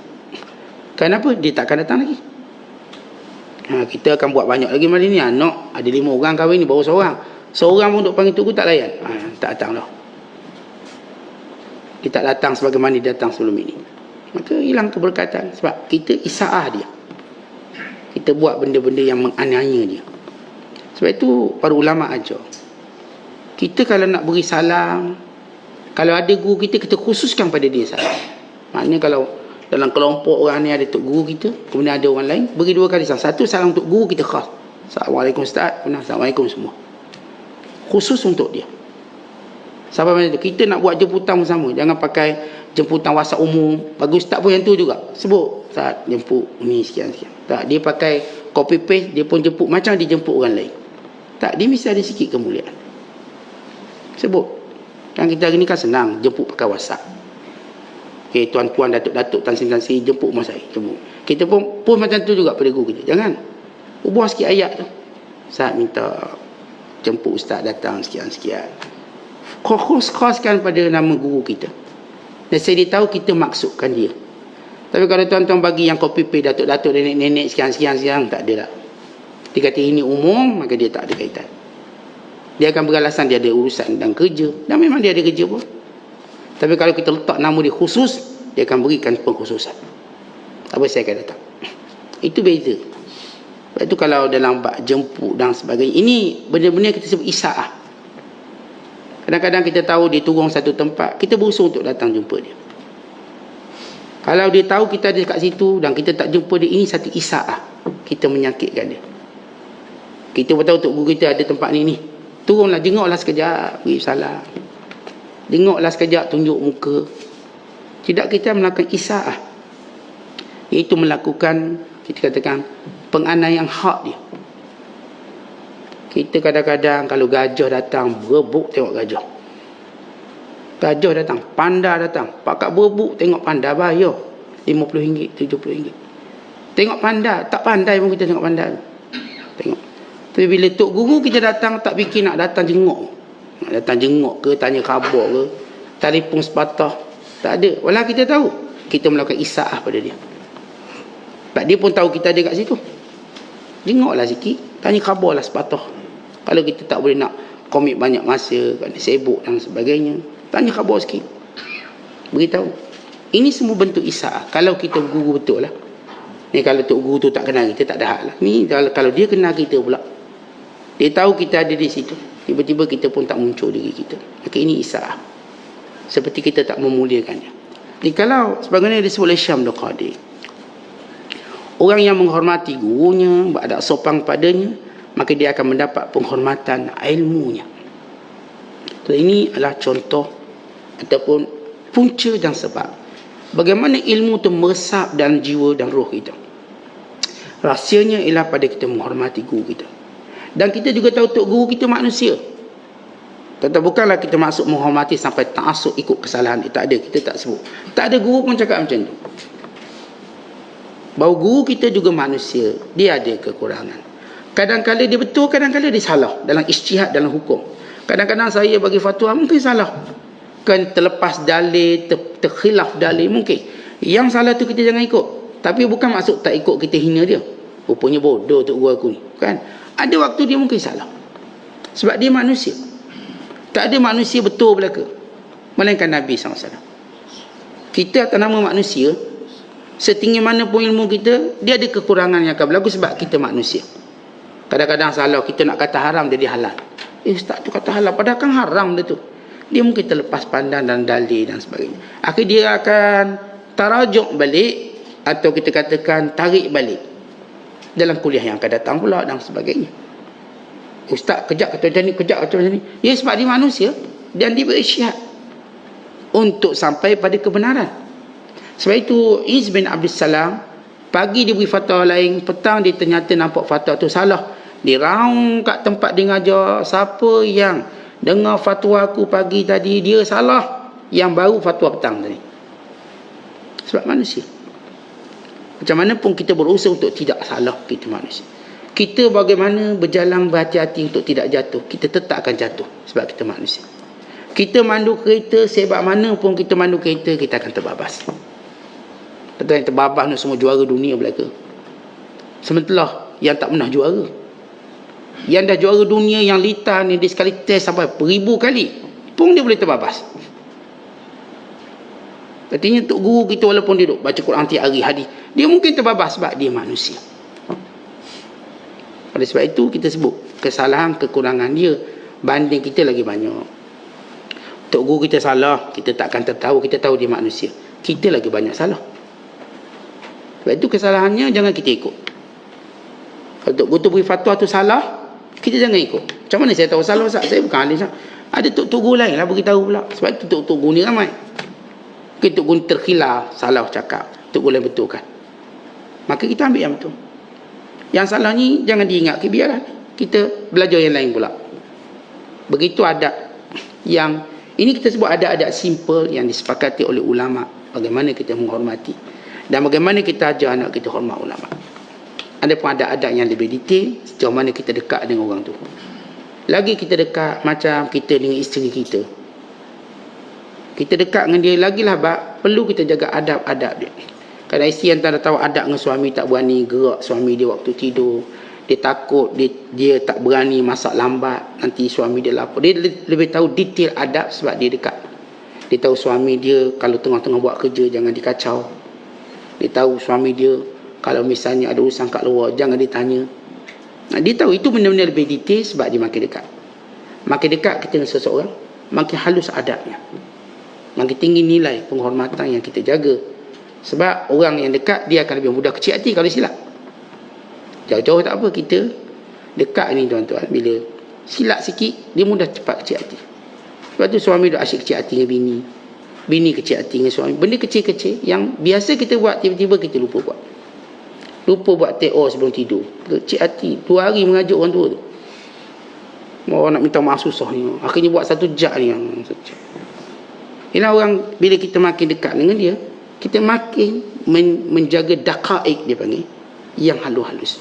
Kenapa? Dia takkan datang lagi. Kita akan buat banyak lagi majlis ni. Anak ada 5 orang kahwin ni, baru seorang pun duk panggil tok guru tak layan. Tak datang dah. Dia tak datang sebagaimana dia datang sebelum ini. Maka hilang keberkatan. Sebab kita isa'ah dia. Kita buat benda-benda yang menganiaya dia. Sebab itu para ulama ajar. Kita kalau nak beri salam, kalau ada guru kita khususkan pada dia salam. Maknanya kalau dalam kelompok orang ni ada tok guru kita, kemudian ada orang lain, beri 2 kali salam. Satu salam untuk guru kita khas. Assalamualaikum Ustaz. Assalamualaikum semua. Khusus untuk dia. Sampai macam tu. Kita nak buat jemputan bersama. Jangan pakai jemputan WhatsApp umum. Bagus Ustaz pun yang tu juga. Sebut. Ustaz jemput ni sekian-sekian. Tak. Dia pakai copy paste. Dia pun jemput macam dia jemput orang lain. Tak. Dia mesti ada sikit kemuliaan. Sebut. Kan kita hari ni kan senang. Jemput pakai WhatsApp. Okay, tuan-puan, datuk-datuk, tansi-tansi, jemput rumah saya. Jemput. Kita pun macam tu juga pada guru kita. Jangan. Ubah sikit ayat tu. Ustaz minta jemput ustaz datang sekian-sekian. Khoskan pada nama guru kita. Dan saya tahu kita maksudkan dia. Tapi kalau tuan-tuan bagi yang copy paste datuk-datuk, nenek-nenek sekian-sekian, tak ada lah. Dia kata ini umum, maka dia tak ada kaitan. Dia akan beralasan dia ada urusan dan kerja. Dan memang dia ada kerja pun. Tapi kalau kita letak nama dia khusus, dia akan berikan pengkhususan. Apa saya akan datang. Itu beza. Sebab itu kalau dalam bab jemput dan sebagainya, ini benda-benda kita sebut isaah. Kadang-kadang kita tahu dia turun satu tempat, kita berusaha untuk datang jumpa dia. Kalau dia tahu kita ada kat situ dan kita tak jumpa dia, ini satu isaah. Kita menyakitkan dia. Kita tahu Tok Guru kita ada tempat ni. Turunlah, jenguklah sekejap, beri salam. Jenguklah sekejap, tunjuk muka. Tidak, kita melakukan isaah. Iaitu melakukan, kita katakan, penganiayaan hak dia. Kita kadang-kadang kalau gajah datang, berebut tengok gajah. Gajah datang, panda datang, pakat berebut tengok panda, bayar RM50, RM70. Tengok panda, tak pandai pun kita tengok panda. Tengok. Tapi bila Tok Guru kita datang, tak fikir nak datang jenguk. Nak datang jenguk ke, tanya khabar ke, telefon sepatah. Tak ada. Walau kita tahu, kita melakukan isaah pada dia. Sebab dia pun tahu kita ada kat situ. Jenguklah sikit, tanya khabarlah sepatah. Kalau kita tak boleh nak komit banyak masa, kerana sibuk dan sebagainya, tanya khabar sikit, beritahu. Ini semua bentuk isaah. Kalau kita guru betul lah. Ni kalau Tok Guru tu tak kenal kita, tak ada hal lah. Ni kalau dia kenal kita pula, dia tahu kita ada di situ, tiba-tiba kita pun tak muncul diri kita, maka ini isaah. Seperti kita tak memuliakannya. Jadi kalau sebagaimana disebut oleh Syam Abdul Qadir, orang yang menghormati gurunya, beradab sopan padanya, maka dia akan mendapat penghormatan ilmunya. So, ini adalah contoh ataupun punca dan sebab bagaimana ilmu itu meresap dalam jiwa dan roh kita. Rahsianya ialah pada kita menghormati guru kita. Dan kita juga tahu Tok Guru kita manusia. Tetapi bukanlah kita maksud menghormati sampai ta'asuk ikut kesalahan dia. Tak ada, kita tak sebut. Tak ada guru pun cakap macam tu. Bahawa guru kita juga manusia, dia ada kekurangan. Kadang-kadang dia betul, kadang-kadang dia salah dalam ijtihad, dalam hukum. Kadang-kadang saya bagi fatwa mungkin salah, kan terlepas dalil, terkhilaf dalil mungkin. Yang salah tu kita jangan ikut. Tapi bukan maksud tak ikut kita hina dia. Rupanya bodoh Tok Guru aku ni, kan? Ada waktu dia mungkin salah. Sebab dia manusia. Tak ada manusia betul belaka, melainkan Nabi SAW. Kita atas nama manusia, setinggi mana pun ilmu kita, dia ada kekurangan yang akan berlaku sebab kita manusia. Kadang-kadang salah, kita nak kata haram jadi halal. Ustaz tu kata halal, padahal kan haram dia tu. Dia mungkin terlepas pandang dan dalil dan sebagainya. Akhirnya dia akan tarajuk balik, atau kita katakan tarik balik dalam kuliah yang akan datang pula dan sebagainya. Ustaz kejap kata macam ni, kejap kata macam ni. Ya, sebab dia manusia dan dia berijtihad untuk sampai pada kebenaran. Sebab itu Iz bin Abdul Salam, pagi dia beri fatwa lain, petang dia ternyata nampak fatwa tu salah. Dia raung kat tempat dia ngajar, siapa yang dengar fatwa aku pagi tadi, dia salah, yang baru fatwa petang tadi. Sebab manusia. Macam mana pun kita berusaha untuk tidak salah, kita manusia. Kita bagaimana berjalan berhati-hati untuk tidak jatuh, kita tetap akan jatuh sebab kita manusia. Kita mandu kereta, sebab mana pun kita mandu kereta, kita akan terbabas. Betul, yang terbabas ni semua juara dunia belaka. Sementara yang tak pernah juara, yang dah juara dunia, yang litar ni, dia sekali test sampai 1000 kali pun dia boleh terbabas. Artinya Tok Guru kita walaupun dia duduk baca Quran tiap hari, hadis, dia mungkin terbabas sebab dia manusia. Oleh sebab itu kita sebut kesalahan, kekurangan dia banding kita lagi banyak. Tok Guru kita salah, kita takkan tertahu, kita tahu dia manusia. Kita lagi banyak salah. Sebab itu kesalahannya jangan kita ikut. Kalau Tok Guru tu beri fatwa tu salah, kita jangan ikut. Macam mana saya tahu salah Ustaz? Saya bukan ahli. Ada Tok Guru lain lah beritahu pula. Sebab itu Tok Guru ni ramai. Tok Guru terkhilaf, salah cakap, Tok Guru lain betulkan. Maka kita ambil yang betul. Yang salah ni jangan diingat, biarlah kita belajar yang lain pula. Begitu adab yang ini kita sebut adab-adab simple yang disepakati oleh ulama, bagaimana kita menghormati dan bagaimana kita ajar anak kita hormat ulama. Ada pun adab-adab yang lebih detail, sejauh mana kita dekat dengan orang tu. Lagi kita dekat macam kita dengan isteri kita. Kita dekat dengan dia lagilah perlu kita jaga adab-adab dia. Kadang isteri antara tahu adab dengan suami, tak berani gerak suami dia waktu tidur. Dia takut dia tak berani masak lambat, nanti suami dia lapar. Dia lebih tahu detail adab sebab dia dekat. Dia tahu suami dia kalau tengah-tengah buat kerja jangan dikacau. Dia tahu suami dia kalau misalnya ada urusan kat luar jangan ditanya. Dia tahu itu benda-benda lebih detail sebab dia makin dekat. Makin dekat kita dengan seseorang, makin halus adabnya. Makin tinggi nilai penghormatan yang kita jaga. Sebab orang yang dekat dia akan lebih mudah kecil hati kalau silap. Jauh-jauh tak apa, kita dekat ni tuan-tuan, bila silap sikit dia mudah cepat kecil hati. Sebab tu suami dah asyik kecil hati dengan bini, bini kecil hati dengan suami. Benda kecil-kecil yang biasa kita buat, tiba-tiba kita lupa buat. Lupa buat TO sebelum tidur. Kecil hati. 2 hari mengajuk orang tua tu. Orang nak minta maaf susah ni. Akhirnya buat satu jat ni. Ini orang, bila kita makin dekat dengan dia, kita makin menjaga daqaik, dia panggil, yang halus-halus.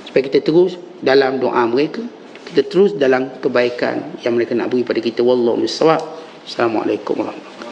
Supaya kita terus dalam doa mereka, kita terus dalam kebaikan yang mereka nak beri pada kita. Wallahu a'lam. Assalamualaikum warahmatullahi wabarakatuh.